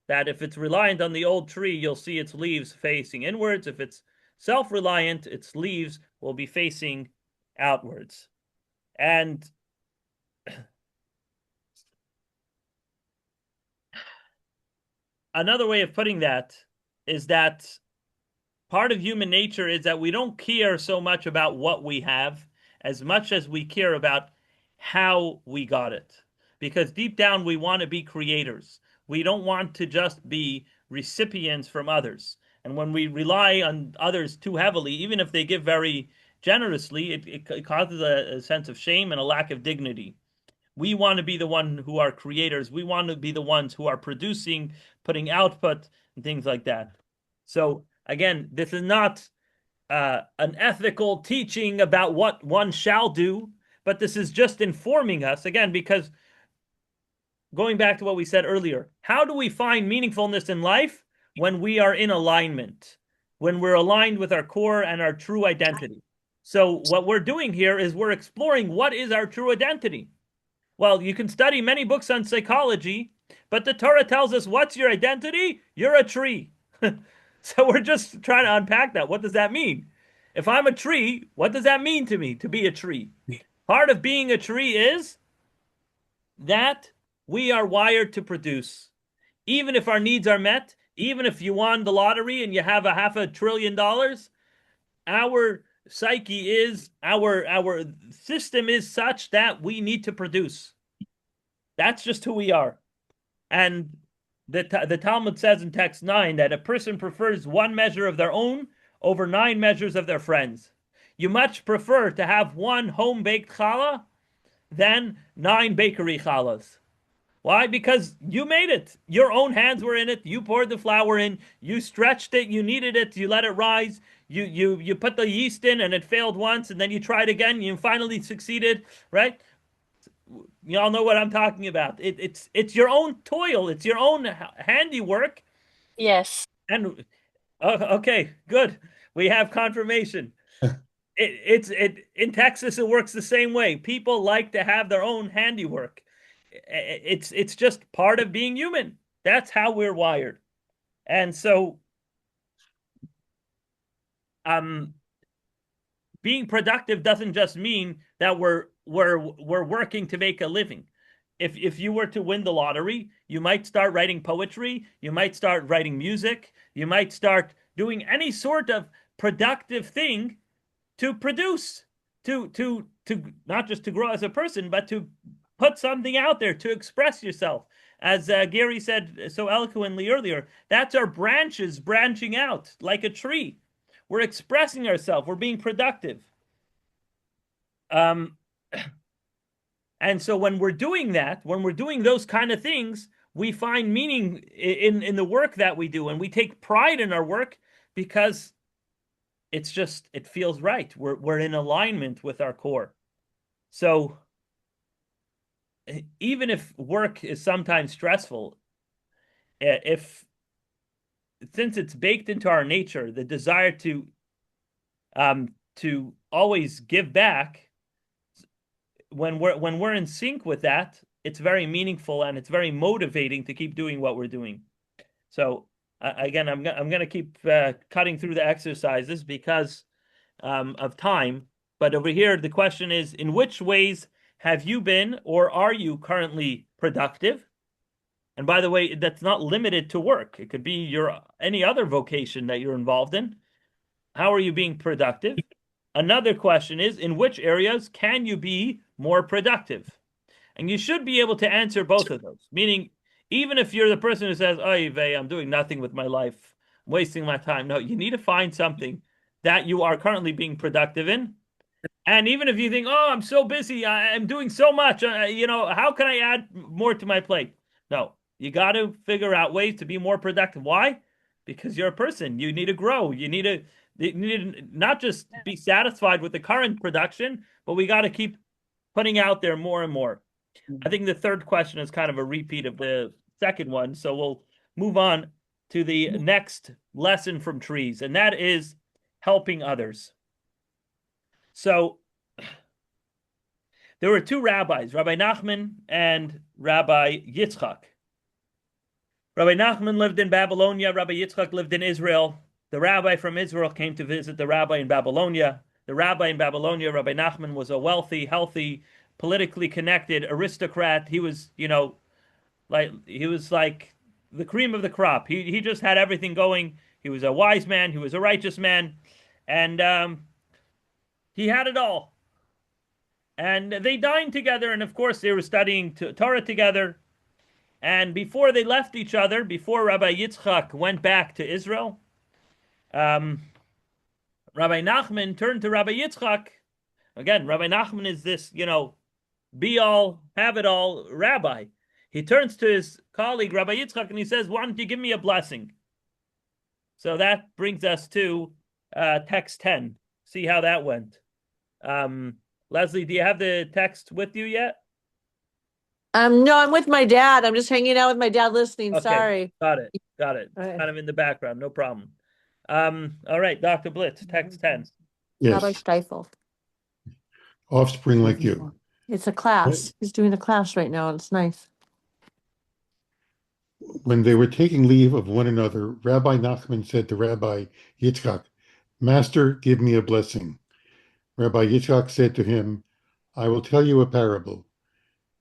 that if it's reliant on the old tree, you'll see its leaves facing inwards. If it's self-reliant, its leaves will be facing outwards. And another way of putting that is that part of human nature is that we don't care so much about what we have as much as we care about how we got it. Because deep down, we want to be creators. We don't want to just be recipients from others. And when we rely on others too heavily, even if they give very generously, it causes a sense of shame and a lack of dignity. We want to be the one who are creators. We want to be the ones who are producing, putting output, and things like that. So again, this is not an ethical teaching about what one shall do, but this is just informing us, again, because going back to what we said earlier, how do we find meaningfulness in life? When we are in alignment, when we're aligned with our core and our true identity. So what we're doing here is we're exploring what is our true identity. Well, you can study many books on psychology, but the Torah tells us, what's your identity? You're a tree. So we're just trying to unpack that. What does that mean? If I'm a tree, what does that mean to me, to be a tree? Part of being a tree is that we are wired to produce. Even if our needs are met, even if you won the lottery and you have $500 billion, our psyche is, our system is such that we need to produce. That's just who we are. And the Talmud says in text 9 that a person prefers one measure of their own over 9 measures of their friends. You much prefer to have one home-baked challah than 9 bakery challahs. Why? Because you made it. Your own hands were in it. You poured the flour in. You stretched it. You kneaded it. You let it rise. You put the yeast in and it failed once, and then you tried again. You finally succeeded, right? You all know what I'm talking about. It's your own toil. It's your own handiwork. Yes. And okay, good. We have confirmation. In Texas, it works the same way. People like to have their own handiwork. It's just part of being human. That's how we're wired. And so being productive doesn't just mean that we're working to make a living. If you were to win the lottery, you might start writing poetry, you might start writing music, you might start doing any sort of productive thing to produce, to not just to grow as a person, but to put something out there, to express yourself. As Gary said so eloquently earlier, that's our branches branching out like a tree. We're expressing ourselves. We're being productive. And so when we're doing that, when we're doing those kind of things, we find meaning in the work that we do, and we take pride in our work because it feels right. We're in alignment with our core. So even if work is sometimes stressful, since it's baked into our nature, the desire to always give back, when we're in sync with that, it's very meaningful and it's very motivating to keep doing what we're doing. So again, I'm going to keep cutting through the exercises because of time. But over here, the question is, in which ways have you been or are you currently productive? And by the way, that's not limited to work. It could be any other vocation that you're involved in. How are you being productive? Another question is, in which areas can you be more productive? And you should be able to answer both of those. Meaning, Even if you're the person who says, "Oy vey, I'm doing nothing with my life, I'm wasting my time." No, you need to find something that you are currently being productive in. And even if you think, "Oh, I'm so busy, I'm doing so much, how can I add more to my plate?" No, you got to figure out ways to be more productive. Why? Because you're a person. You need to grow. You need to not just be satisfied with the current production, but we got to keep putting out there more and more. I think the third question is kind of a repeat of the second one. So we'll move on to the next lesson from trees, and that is helping others. So there were two rabbis, Rabbi Nachman and Rabbi Yitzchak. Rabbi Nachman lived in Babylonia. Rabbi Yitzchak lived in Israel. The rabbi from Israel came to visit the rabbi in Babylonia. The rabbi in Babylonia, Rabbi Nachman, was a wealthy, healthy, politically connected aristocrat. He was, like the cream of the crop. He just had everything going. He was a wise man. He was a righteous man, and he had it all. And they dined together, and of course they were studying Torah together. And before they left each other, before Rabbi Yitzchak went back to Israel, Rabbi Nachman turned to Rabbi Yitzchak. Again, Rabbi Nachman is this, be all, have it all rabbi. He turns to his colleague, Rabbi Yitzchak, and he says, "Why don't you give me a blessing?" So that brings us to text 10. See how that went. Leslie, do you have the text with you yet? No, I'm with my dad. I'm just hanging out with my dad listening. Okay, Sorry. got it. Right. Kind of in the background, no problem. All right, Dr. Blitz, text 10. Rabbi Yes, Steifel. offspring like you. It's a class. He's doing a class right now, and it's nice. When they were taking leave of one another, Rabbi Nachman said to Rabbi Yitzchak, "Master, give me a blessing." Rabbi Yitzchak said to him, "I will tell you a parable.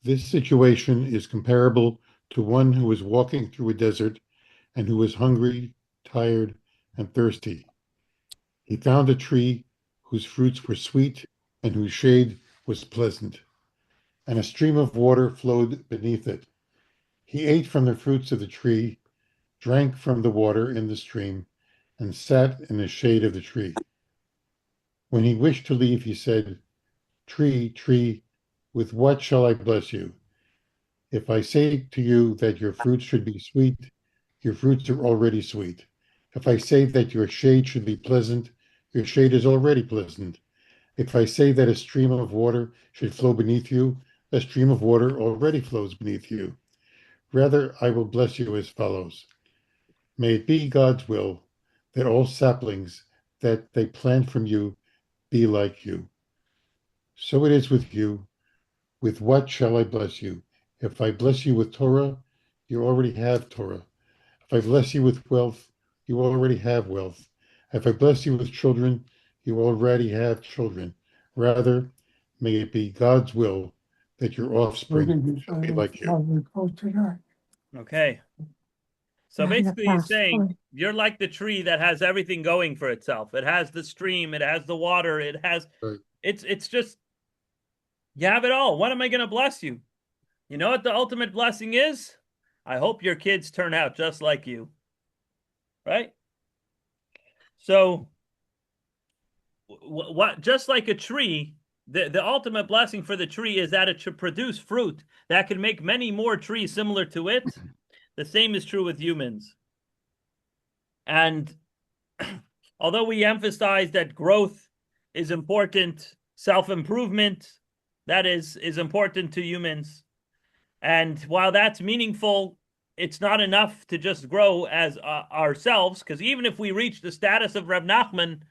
This situation is comparable to one who was walking through a desert and who was hungry, tired, and thirsty. He found a tree whose fruits were sweet and whose shade was pleasant, and a stream of water flowed beneath it. He ate from the fruits of the tree, drank from the water in the stream, and sat in the shade of the tree. When he wished to leave, he said, 'Tree, tree, with what shall I bless you? If I say to you that your fruits should be sweet, your fruits are already sweet. If I say that your shade should be pleasant, your shade is already pleasant. If I say that a stream of water should flow beneath you, a stream of water already flows beneath you. Rather, I will bless you as follows. May it be God's will that all saplings that they plant from you be like you. So it is with you. With what shall I bless you? If I bless you with Torah, you already have Torah. If I bless you with wealth, you already have wealth. If I bless you with children, you already have children. Rather, may it be God's will that your offspring shall be like you." Okay. So basically he's saying you're like the tree that has everything going for itself. It has the stream, it has the water, Right. it's just, you have it all. When am I going to bless you? You know what the ultimate blessing is? I hope your kids turn out just like you. Right? So what just like a tree, the ultimate blessing for the tree is that it should produce fruit that can make many more trees similar to it. The same is true with humans. And although we emphasize that growth is important, self-improvement, that is important to humans. And while that's meaningful, it's not enough to just grow as ourselves, because even if we reach the status of Reb Nachman,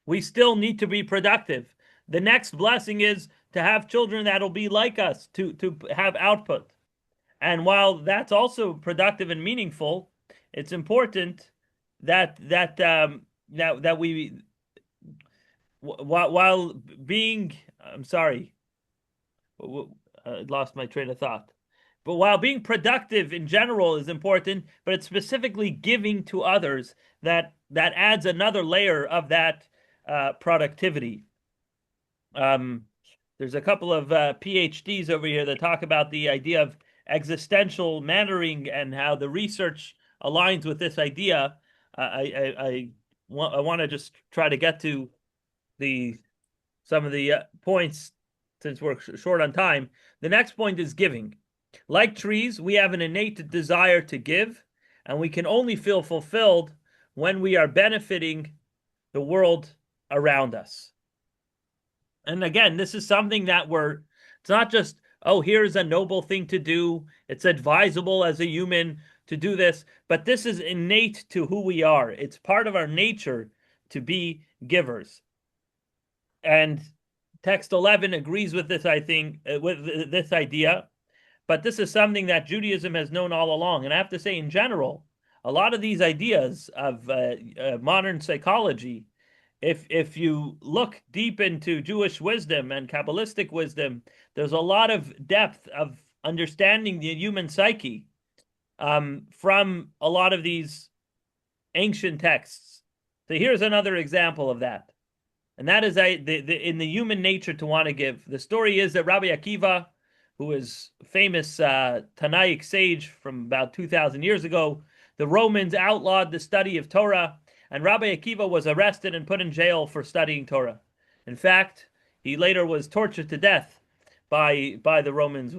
we still need to be productive. The next blessing is to have children that'll be like us, to have output. And while that's also productive and meaningful, it's important that we, while being, I'm sorry, I lost my train of thought. But while being productive in general is important, but it's specifically giving to others that adds another layer of that productivity. There's a couple of PhDs over here that talk about the idea of existential mattering and how the research aligns with this idea, I want to just try to get to some of the points since we're short on time. The next point is giving. Like trees, we have an innate desire to give, and we can only feel fulfilled when we are benefiting the world around us. And again, this is something that it's not just, oh, here's a noble thing to do. It's advisable as a human to do this, but this is innate to who we are. It's part of our nature to be givers. And text 11 agrees with this, I think, with this idea, but this is something that Judaism has known all along. And I have to say, in general, a lot of these ideas of modern psychology, if you look deep into Jewish wisdom and Kabbalistic wisdom, there's a lot of depth of understanding the human psyche from a lot of these ancient texts. So here's another example of that. And that is in the human nature to want to give. The story is that Rabbi Akiva, who is a famous Tanaic sage from about 2,000 years ago, the Romans outlawed the study of Torah, and Rabbi Akiva was arrested and put in jail for studying Torah. In fact, he later was tortured to death by the Romans,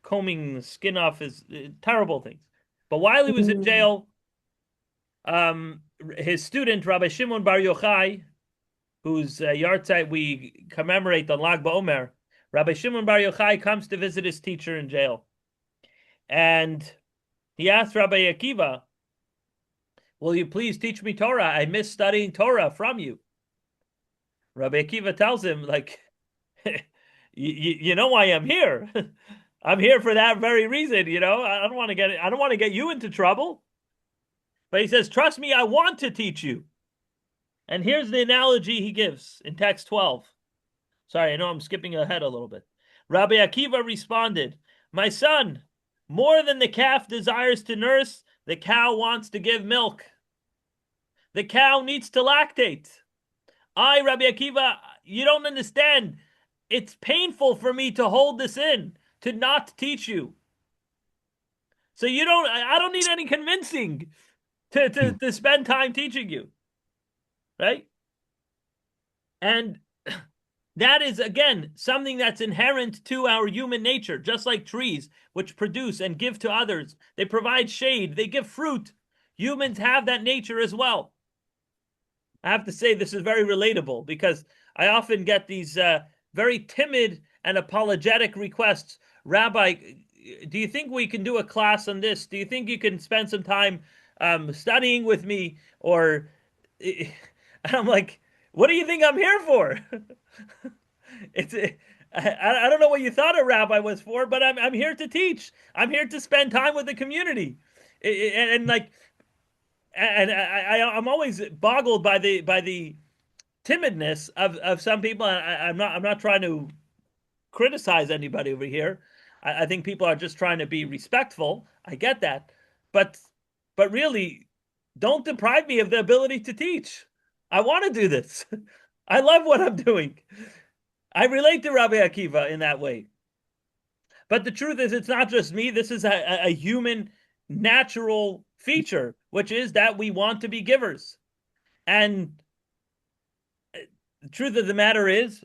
combing the skin off his terrible things. But while he was in jail, his student, Rabbi Shimon Bar Yochai, whose yahrzeit we commemorate on Lag BaOmer, Rabbi Shimon Bar Yochai comes to visit his teacher in jail. And he asked Rabbi Akiva, will you please teach me Torah? I miss studying Torah from you. Rabbi Akiva tells him, like, you know why I'm here. I'm here for that very reason, I don't want to get you into trouble. But he says, trust me, I want to teach you. And here's the analogy he gives in text 12. Sorry, I know I'm skipping ahead a little bit. Rabbi Akiva responded, my son, more than the calf desires to nurse, the cow wants to give milk. The cow needs to lactate. Rabbi Akiva, you don't understand. It's painful for me to hold this in, to not teach you. So I don't need any convincing to spend time teaching you. Right? And that is, again, something that's inherent to our human nature, just like trees, which produce and give to others. They provide shade, they give fruit. Humans have that nature as well. I have to say this is very relatable because I often get these very timid and apologetic requests. Rabbi, do you think we can do a class on this? Do you think you can spend some time studying with me? And I'm like, what do you think I'm here for? I don't know what you thought a rabbi was for, but I'm here to teach. I'm here to spend time with the community, I'm always boggled by the timidness of some people. I'm not trying to criticize anybody over here. I think people are just trying to be respectful. I get that, but really, don't deprive me of the ability to teach. I want to do this. I love what I'm doing. I relate to Rabbi Akiva in that way. But the truth is, it's not just me. This is a human natural feature, which is that we want to be givers. And the truth of the matter is,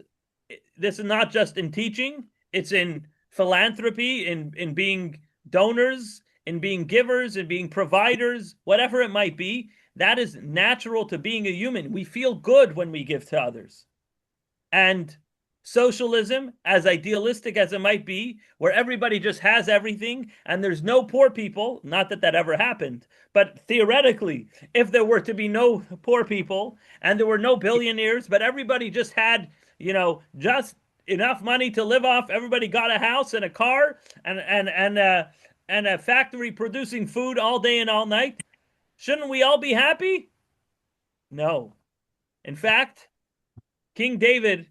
this is not just in teaching. It's in philanthropy, in being donors, in being givers, in being providers, whatever it might be. That is natural to being a human. We feel good when we give to others. And socialism, as idealistic as it might be, where everybody just has everything and there's no poor people, not that that ever happened, but theoretically, if there were to be no poor people and there were no billionaires, but everybody just had, just enough money to live off, everybody got a house and a car and a factory producing food all day and all night, shouldn't we all be happy? No. In fact, King David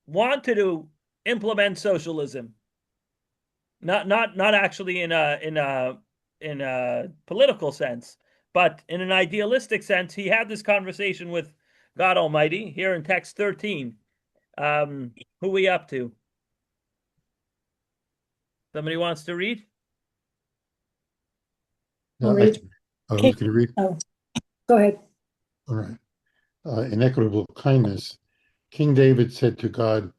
wanted to implement socialism, not actually in a political sense, but in an idealistic sense. He had this conversation with God Almighty here in text 13. Who we up to? Somebody wants to read? I'll I read. can, who's going to read? Oh, go ahead. All right. In equitable kindness, King David said to God,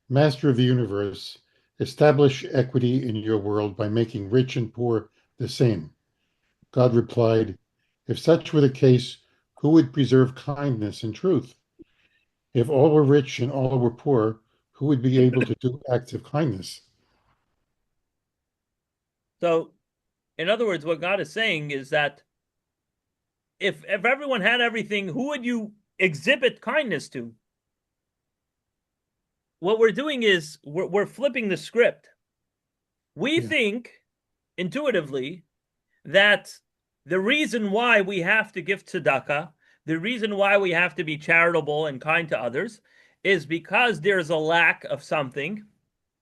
Master of the universe, establish equity in your world by making rich and poor the same. God replied, If such were the case, who would preserve kindness and truth? If all were rich and all were poor, who would be able to do acts of kindness? So, in other words, what God is saying is that if everyone had everything, who would you exhibit kindness to? What we're doing is we're flipping the script. We think intuitively that the reason why we have to give tzedakah, the reason why we have to be charitable and kind to others, is because there's a lack of something.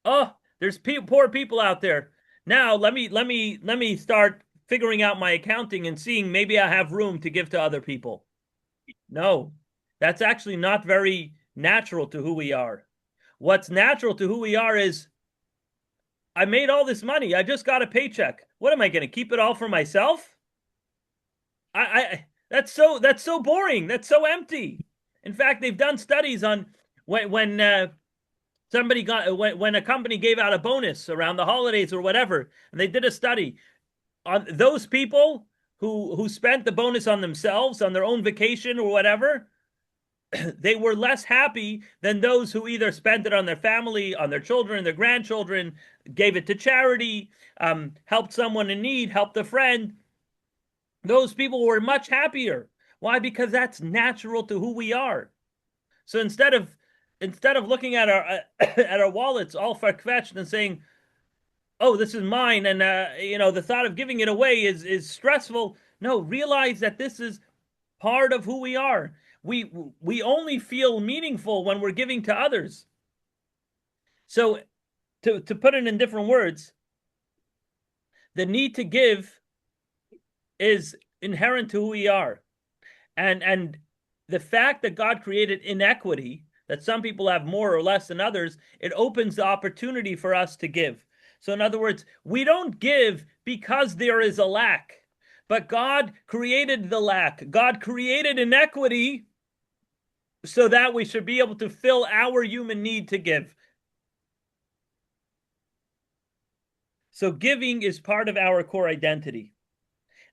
Oh, there's poor people out there. Now let me start figuring out my accounting and seeing maybe I have room to give to other people. No, that's actually not very natural to who we are. What's natural to who we are is I made all this money. I just got a paycheck. What am I going to keep it all for myself? That's so boring. That's so empty. In fact, they've done studies on when somebody got when a company gave out a bonus around the holidays or whatever, and they did a study on those people who spent the bonus on themselves, on their own vacation or whatever. They were less happy than those who either spent it on their family, on their children, their grandchildren, gave it to charity, helped someone in need, helped a friend. Those people were much happier. Why? Because that's natural to who we are. So instead of looking at our at our wallets all far-fetched and saying, "Oh, this is mine," and the thought of giving it away is stressful. No, realize that this is part of who we are. We only feel meaningful when we're giving to others. So to put it in different words, the need to give is inherent to who we are. And the fact that God created inequity, that some people have more or less than others, it opens the opportunity for us to give. So in other words, we don't give because there is a lack, but God created the lack. God created inequity so that we should be able to fill our human need to give. So giving is part of our core identity.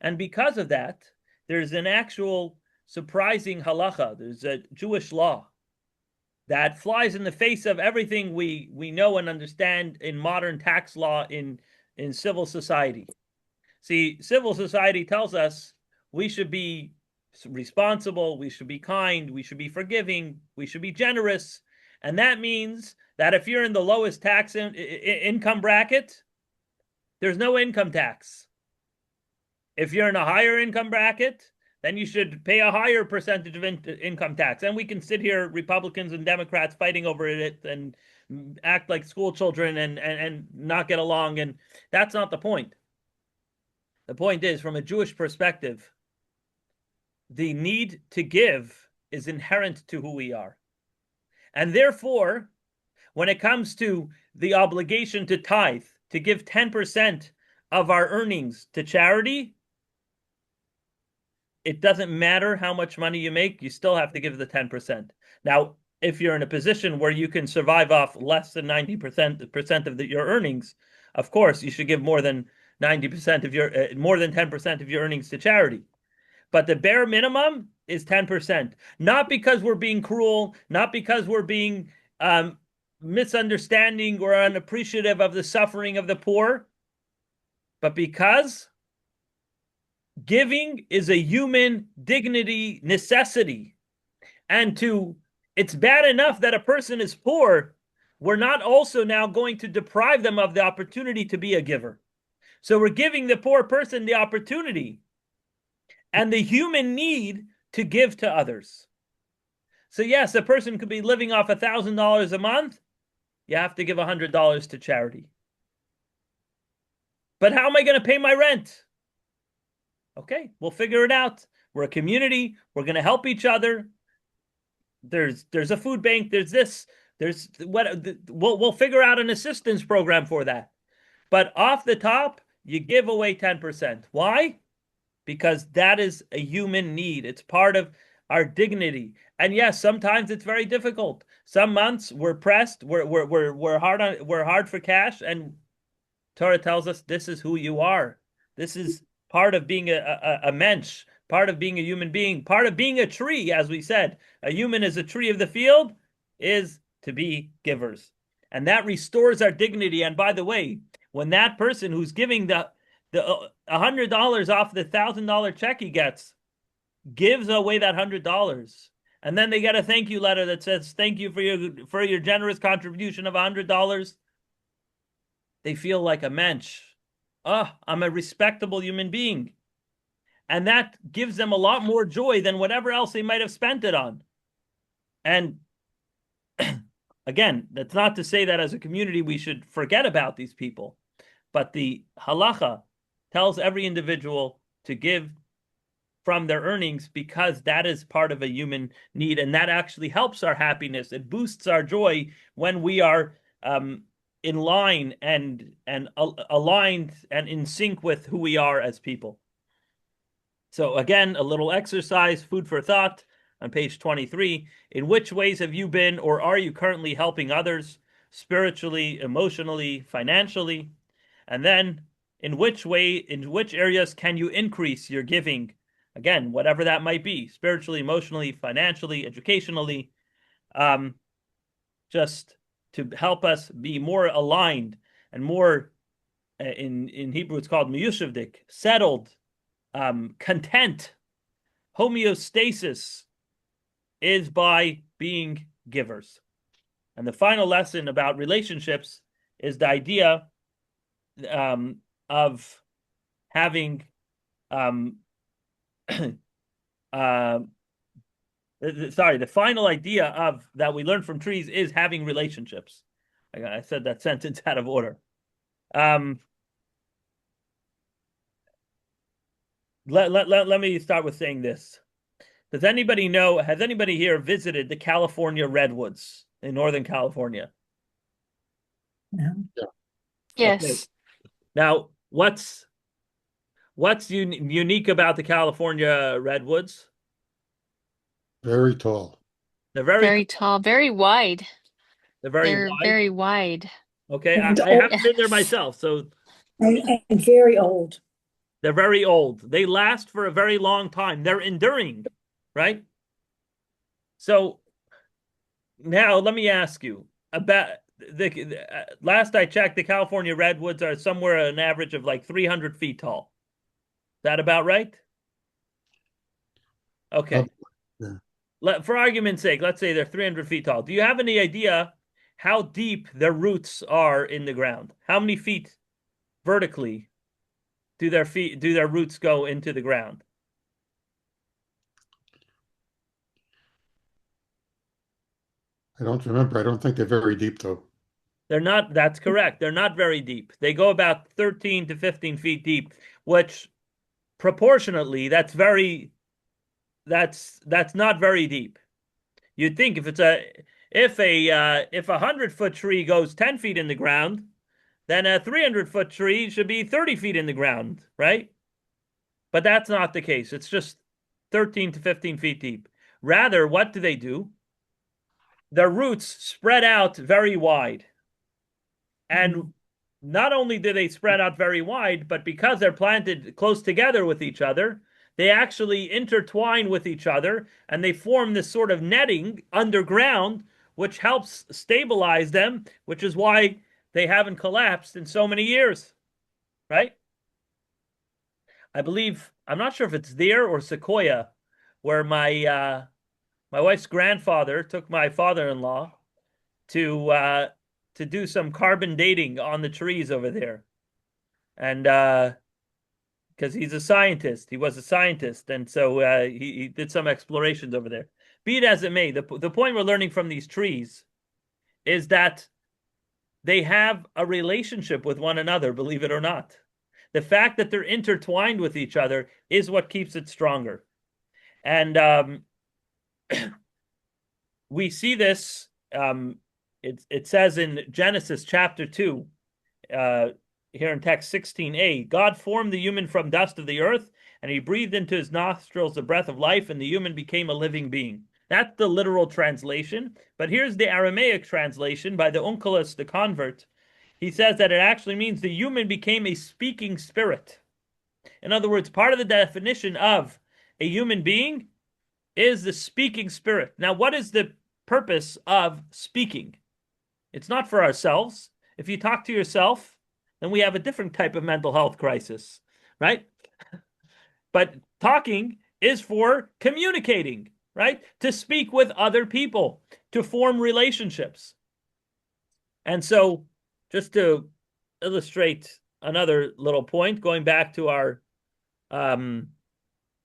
And because of that, there's an actual surprising halacha. There's a Jewish law that flies in the face of everything we know and understand in modern tax law in civil society. See, civil society tells us we should be responsible, we should be kind, we should be forgiving, we should be generous. And that means that if you're in the lowest tax income bracket, there's no income tax. If you're in a higher income bracket, then you should pay a higher percentage of income tax. And we can sit here, Republicans and Democrats, fighting over it and act like school children and not get along. And that's not the point. The point is, from a Jewish perspective, the need to give is inherent to who we are. And therefore, when it comes to the obligation to tithe, to give 10% of our earnings to charity, it doesn't matter how much money you make, you still have to give the 10%. Now, if you're in a position where you can survive off less than 90% of your earnings, of course, you should give more than 90% of your more than 10% of your earnings to charity. But the bare minimum is 10%. Not because we're being cruel, not because we're being misunderstanding or unappreciative of the suffering of the poor, but because giving is a human dignity necessity. And it's bad enough that a person is poor. We're not also now going to deprive them of the opportunity to be a giver. So we're giving the poor person the opportunity and the human need to give to others. So yes, a person could be living off $1,000 a month. You have to give $100 to charity. But how am I going to pay my rent? Okay, we'll figure it out. We're a community. We're going to help each other. There's a food bank. There's this. There's what we'll figure out an assistance program for that. But off the top, you give away 10%. Why? because that is a human need. It's part of our dignity. And yes, sometimes it's very difficult. Some months we're pressed, we're hard for cash, and Torah tells us this is who you are. This is part of being a mensch, part of being a human being, part of being a tree, as we said. A human is a tree of the field, is to be givers. And that restores our dignity. And by the way, when that person who's giving the $100 off the $1,000 check he gets gives away that $100, and then they get a thank you letter that says thank you for your generous contribution of $100, they feel like a mensch. Oh, I'm a respectable human being. And that gives them a lot more joy than whatever else they might have spent it on. And again, that's not to say that as a community we should forget about these people, but the halacha tells every individual to give from their earnings because that is part of a human need, and that actually helps our happiness. It boosts our joy when we are in line and aligned and in sync with who we are as people. So again, a little exercise, food for thought on page 23. In which ways have you been or are you currently helping others spiritually, emotionally, financially? And then in which areas can you increase your giving? Again, whatever that might be, spiritually, emotionally, financially, educationally, just to help us be more aligned and more, in Hebrew it's called miyushivdik, settled, content. Homeostasis is by being givers. And the final lesson about relationships is the idea of having the final idea of that we learn from trees is having relationships. I said that sentence out of order. Let me start with saying this. Has anybody here visited the California redwoods in Northern California? No. Yes. Okay. Now, what's unique about the California redwoods? Very tall. They're Very tall, very wide. They're very They're wide. very wide. Okay, And I haven't been there myself, so and very old. they're very old. They last for a very long time. They're enduring, right? So now let me ask you about last I checked, the California redwoods are somewhere an average of like 300 feet tall. Is that about right? Okay. Yeah. For argument's sake, let's say they're 300 feet tall. Do you have any idea how deep their roots are in the ground? How many feet vertically do their roots go into the ground? I don't remember. I don't think they're very deep, though. They're not, that's correct. They're not very deep. They go about 13 to 15 feet deep, which proportionately, that's not very deep. You'd think if a 100-foot tree goes 10 feet in the ground, then a 300-foot tree should be 30 feet in the ground, right? But that's not the case. It's just 13 to 15 feet deep. Rather, what do? Their roots spread out very wide. And not only do they spread out very wide, but because they're planted close together with each other, they actually intertwine with each other and they form this sort of netting underground, which helps stabilize them, which is why they haven't collapsed in so many years, right? I believe, I'm not sure if it's there or Sequoia, where my wife's grandfather took my father-in-law to do some carbon dating on the trees over there. And because he was a scientist, and so he did some explorations over there. Be it as it may, the point we're learning from these trees is that they have a relationship with one another, believe it or not. The fact that they're intertwined with each other is what keeps it stronger. And we see this, it says in Genesis chapter 2, here in text 16a, God formed the human from dust of the earth, and he breathed into his nostrils the breath of life, and the human became a living being. That's the literal translation. But here's the Aramaic translation by the Onkelos, the convert. He says that it actually means the human became a speaking spirit. In other words, part of the definition of a human being is the speaking spirit. Now, what is the purpose of speaking? It's not for ourselves. If you talk to yourself, then we have a different type of mental health crisis, right? But talking is for communicating, right? To speak with other people, to form relationships. And so, just to illustrate another little point, going back to our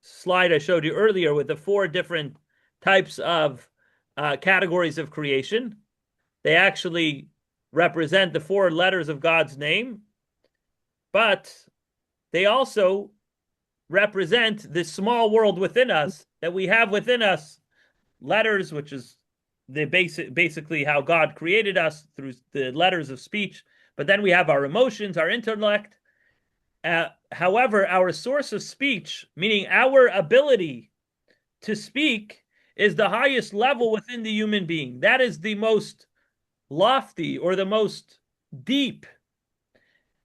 slide I showed you earlier with the 4 different types of categories of creation, they actually represent the 4 letters of God's name, but they also represent the small world within us, that we have within us letters, which is the basically how God created us through the letters of speech. But then we have our emotions, our intellect. However, our source of speech, meaning our ability to speak, is the highest level within the human being. That is the most lofty or the most deep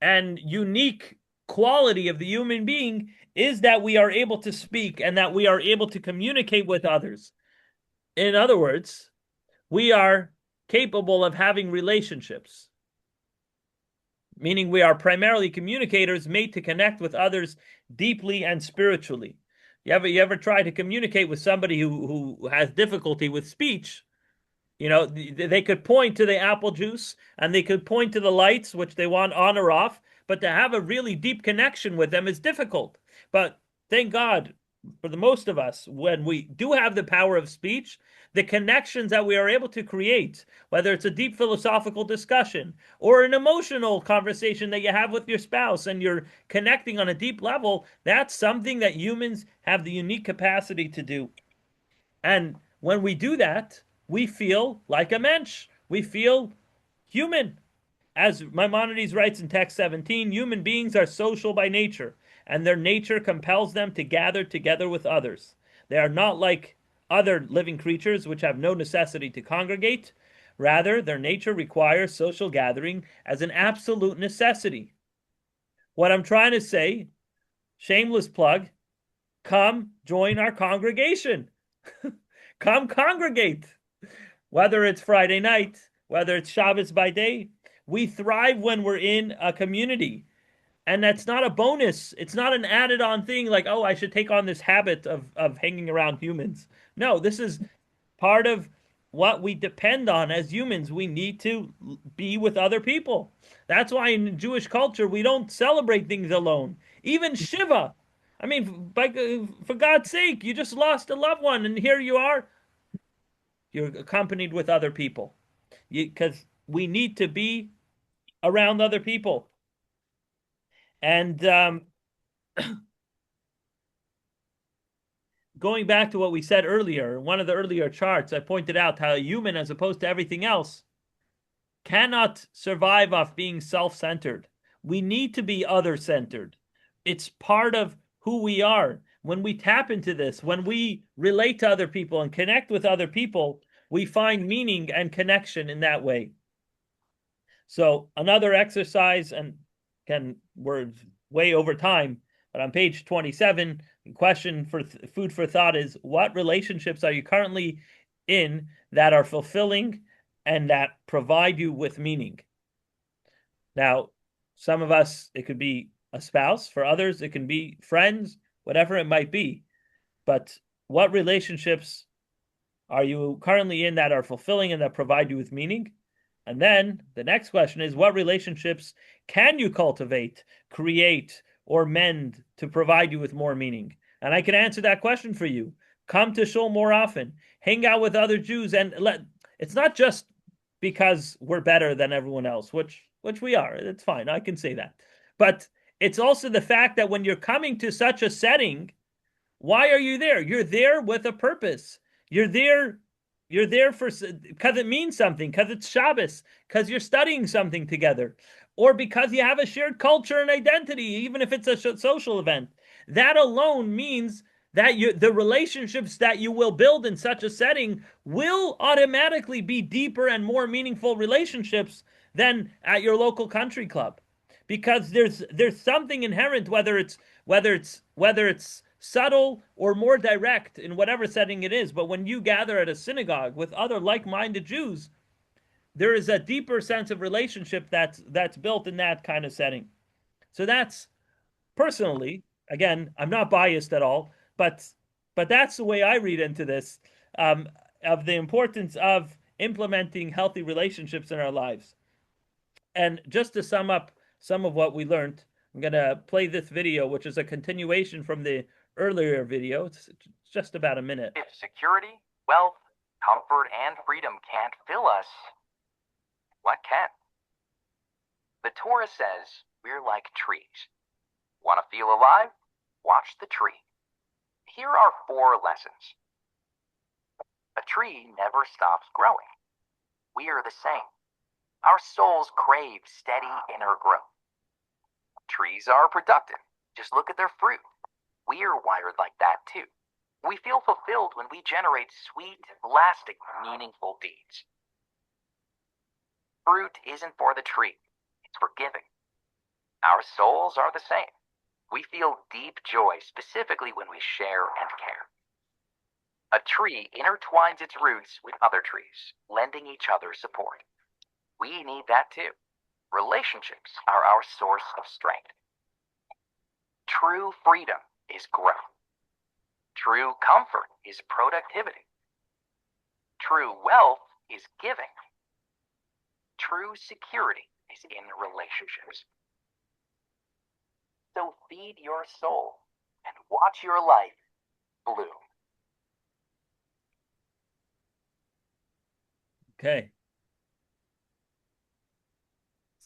and unique quality of the human being, is that we are able to speak and that we are able to communicate with others. In other words, we are capable of having relationships, meaning we are primarily communicators made to connect with others deeply and spiritually. You ever try to communicate with somebody who has difficulty with speech? You know, they could point to the apple juice and they could point to the lights, which they want on or off, but to have a really deep connection with them is difficult. But thank God, for the most of us, when we do have the power of speech, the connections that we are able to create, whether it's a deep philosophical discussion or an emotional conversation that you have with your spouse and you're connecting on a deep level, that's something that humans have the unique capacity to do. And when we do that, we feel like a mensch. We feel human. As Maimonides writes in text 17, human beings are social by nature, and their nature compels them to gather together with others. They are not like other living creatures which have no necessity to congregate. Rather, their nature requires social gathering as an absolute necessity. What I'm trying to say, shameless plug, come join our congregation. Come congregate. Whether it's Friday night, whether it's Shabbos by day, we thrive when we're in a community. And that's not a bonus. It's not an added on thing like, oh, I should take on this habit of hanging around humans. No, this is part of what we depend on as humans. We need to be with other people. That's why in Jewish culture, we don't celebrate things alone. Even Shiva. I mean, for God's sake, you just lost a loved one and here you are. You're accompanied with other people. Because we need to be around other people. And going back to what we said earlier, one of the earlier charts, I pointed out how a human, as opposed to everything else, cannot survive off being self-centered. We need to be other-centered. It's part of who we are. When we tap into this, when we relate to other people and connect with other people, we find meaning and connection in that way. So another exercise, and again, we're way over time, but on page 27, the question for food for thought is, what relationships are you currently in that are fulfilling and that provide you with meaning? Now, some of us, it could be a spouse. For others, it can be friends, whatever it might be. But what relationships are you currently in that are fulfilling and that provide you with meaning? And then the next question is, what relationships can you cultivate, create, or mend to provide you with more meaning? And I can answer that question for you. Come to shul more often, hang out with other Jews, and it's not just because we're better than everyone else, which we are. It's fine. I can say that. But it's also the fact that when you're coming to such a setting, why are you there? You're there with a purpose. You're there for because it means something, because it's Shabbos, because you're studying something together, or because you have a shared culture and identity, even if it's a social event. That alone means that the relationships that you will build in such a setting will automatically be deeper and more meaningful relationships than at your local country club, because there's something inherent, whether it's subtle or more direct in whatever setting it is. But when you gather at a synagogue with other like-minded Jews, there is a deeper sense of relationship that's built in that kind of setting. So that's, personally, again, I'm not biased at all, but that's the way I read into this, of the importance of implementing healthy relationships in our lives. And just to sum up some of what we learned, I'm going to play this video, which is a continuation from the earlier video. It's just about a minute. If security, wealth, comfort, and freedom can't fill us, what can? The Torah says we're like trees. Want to feel alive? Watch the tree. Here are 4 lessons. A tree never stops growing. We are the same. Our souls crave steady inner growth. Trees are productive. Just look at their fruit. We are wired like that too. We feel fulfilled when we generate sweet, lasting, meaningful deeds. Fruit isn't for the tree. It's for giving. Our souls are the same. We feel deep joy specifically when we share and care. A tree intertwines its roots with other trees, lending each other support. We need that too. Relationships are our source of strength. True freedom is growth. True comfort is productivity. True wealth is giving. True security is in relationships. So feed your soul and watch your life bloom. Okay.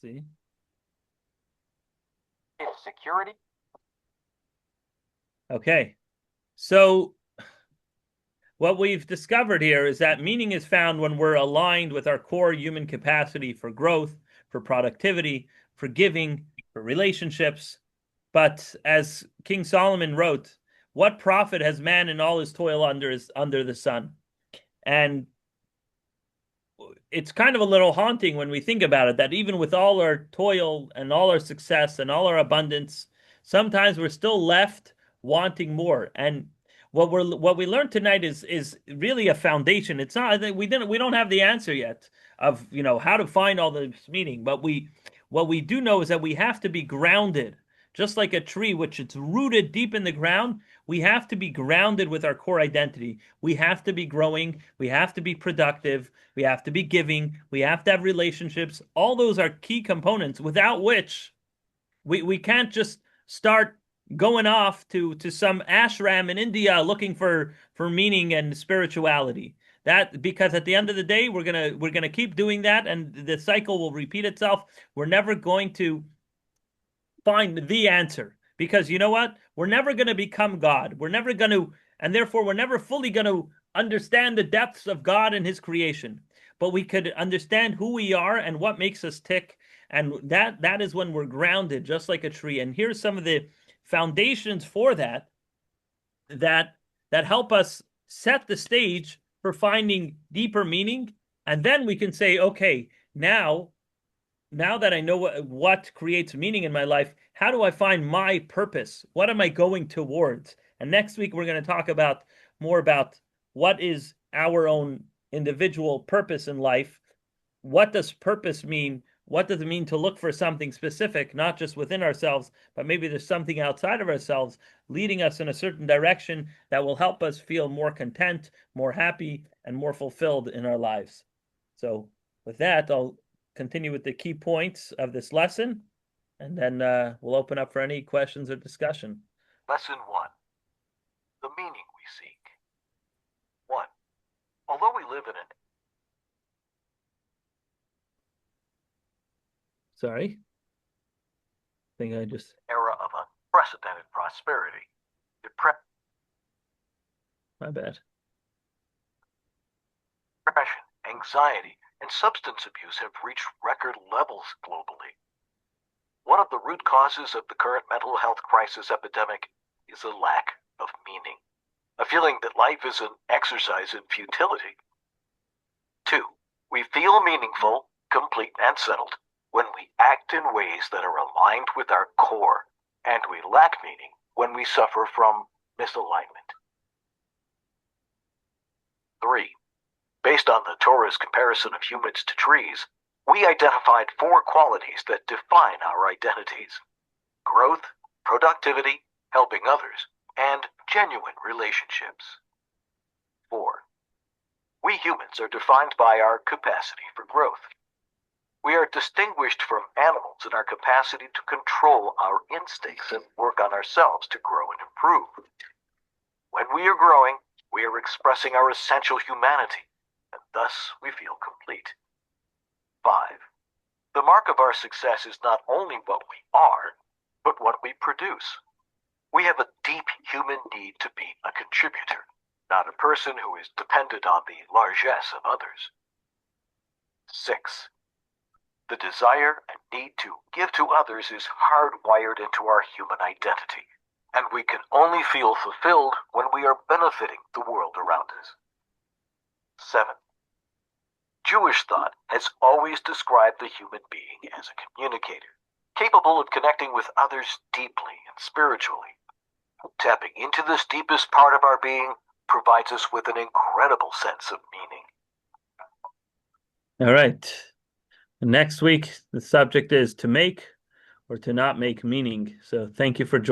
See? If security. Okay. So what we've discovered here is that meaning is found when we're aligned with our core human capacity for growth, for productivity, for giving, for relationships. But as King Solomon wrote, what profit has man in all his toil under the sun? And it's kind of a little haunting when we think about it, that even with all our toil and all our success and all our abundance, sometimes we're still left wanting more. And what we learned tonight is really a foundation. It's not that we don't have the answer yet of how to find all this meaning, but what we do know is that we have to be grounded, just like a tree, which it's rooted deep in the ground. We have to be grounded with our core identity. We have to be growing. We have to be productive. We have to be giving. We have to have relationships. All those are key components without which we can't just start going off to some ashram in India looking for meaning and spirituality. That, because at the end of the day, we're gonna keep doing that, and the cycle will repeat itself. We're never going to find the answer, because you know what? We're never going to become God. We're never going to, and therefore we're never fully going to understand the depths of God and his creation. But we could understand who we are and what makes us tick. And that is when we're grounded, just like a tree. And here's some of the foundations for that help us set the stage for finding deeper meaning. And then we can say, okay, now that I know what creates meaning in my life, how do I find my purpose? What am I going towards? And next week, we're going to talk more about what is our own individual purpose in life. What does purpose mean? What does it mean to look for something specific, not just within ourselves, but maybe there's something outside of ourselves leading us in a certain direction that will help us feel more content, more happy, and more fulfilled in our lives. So with that, I'll continue with the key points of this lesson, and then we'll open up for any questions or discussion. Lesson 1. The meaning we seek. 1. Although we live in an Sorry. I think I just... era of unprecedented prosperity, My bad. depression, anxiety, and substance abuse have reached record levels globally. one of the root causes of the current mental health crisis epidemic is a lack of meaning, a feeling that life is an exercise in futility. 2. We feel meaningful, complete, and settled when we act in ways that are aligned with our core, and we lack meaning when we suffer from misalignment. 3. Based on the Torah's comparison of humans to trees, we identified 4 qualities that define our identities: growth, productivity, helping others, and genuine relationships. 4. We humans are defined by our capacity for growth. We are distinguished from animals in our capacity to control our instincts and work on ourselves to grow and improve. When we are growing, we are expressing our essential humanity, and thus we feel complete. 5. The mark of our success is not only what we are, but what we produce. We have a deep human need to be a contributor, not a person who is dependent on the largesse of others. 6. The desire and need to give to others is hardwired into our human identity, and we can only feel fulfilled when we are benefiting the world around us. 7. Jewish thought has always described the human being as a communicator, capable of connecting with others deeply and spiritually. Tapping into this deepest part of our being provides us with an incredible sense of meaning. All right. Next week, the subject is to make or to not make meaning. So thank you for joining.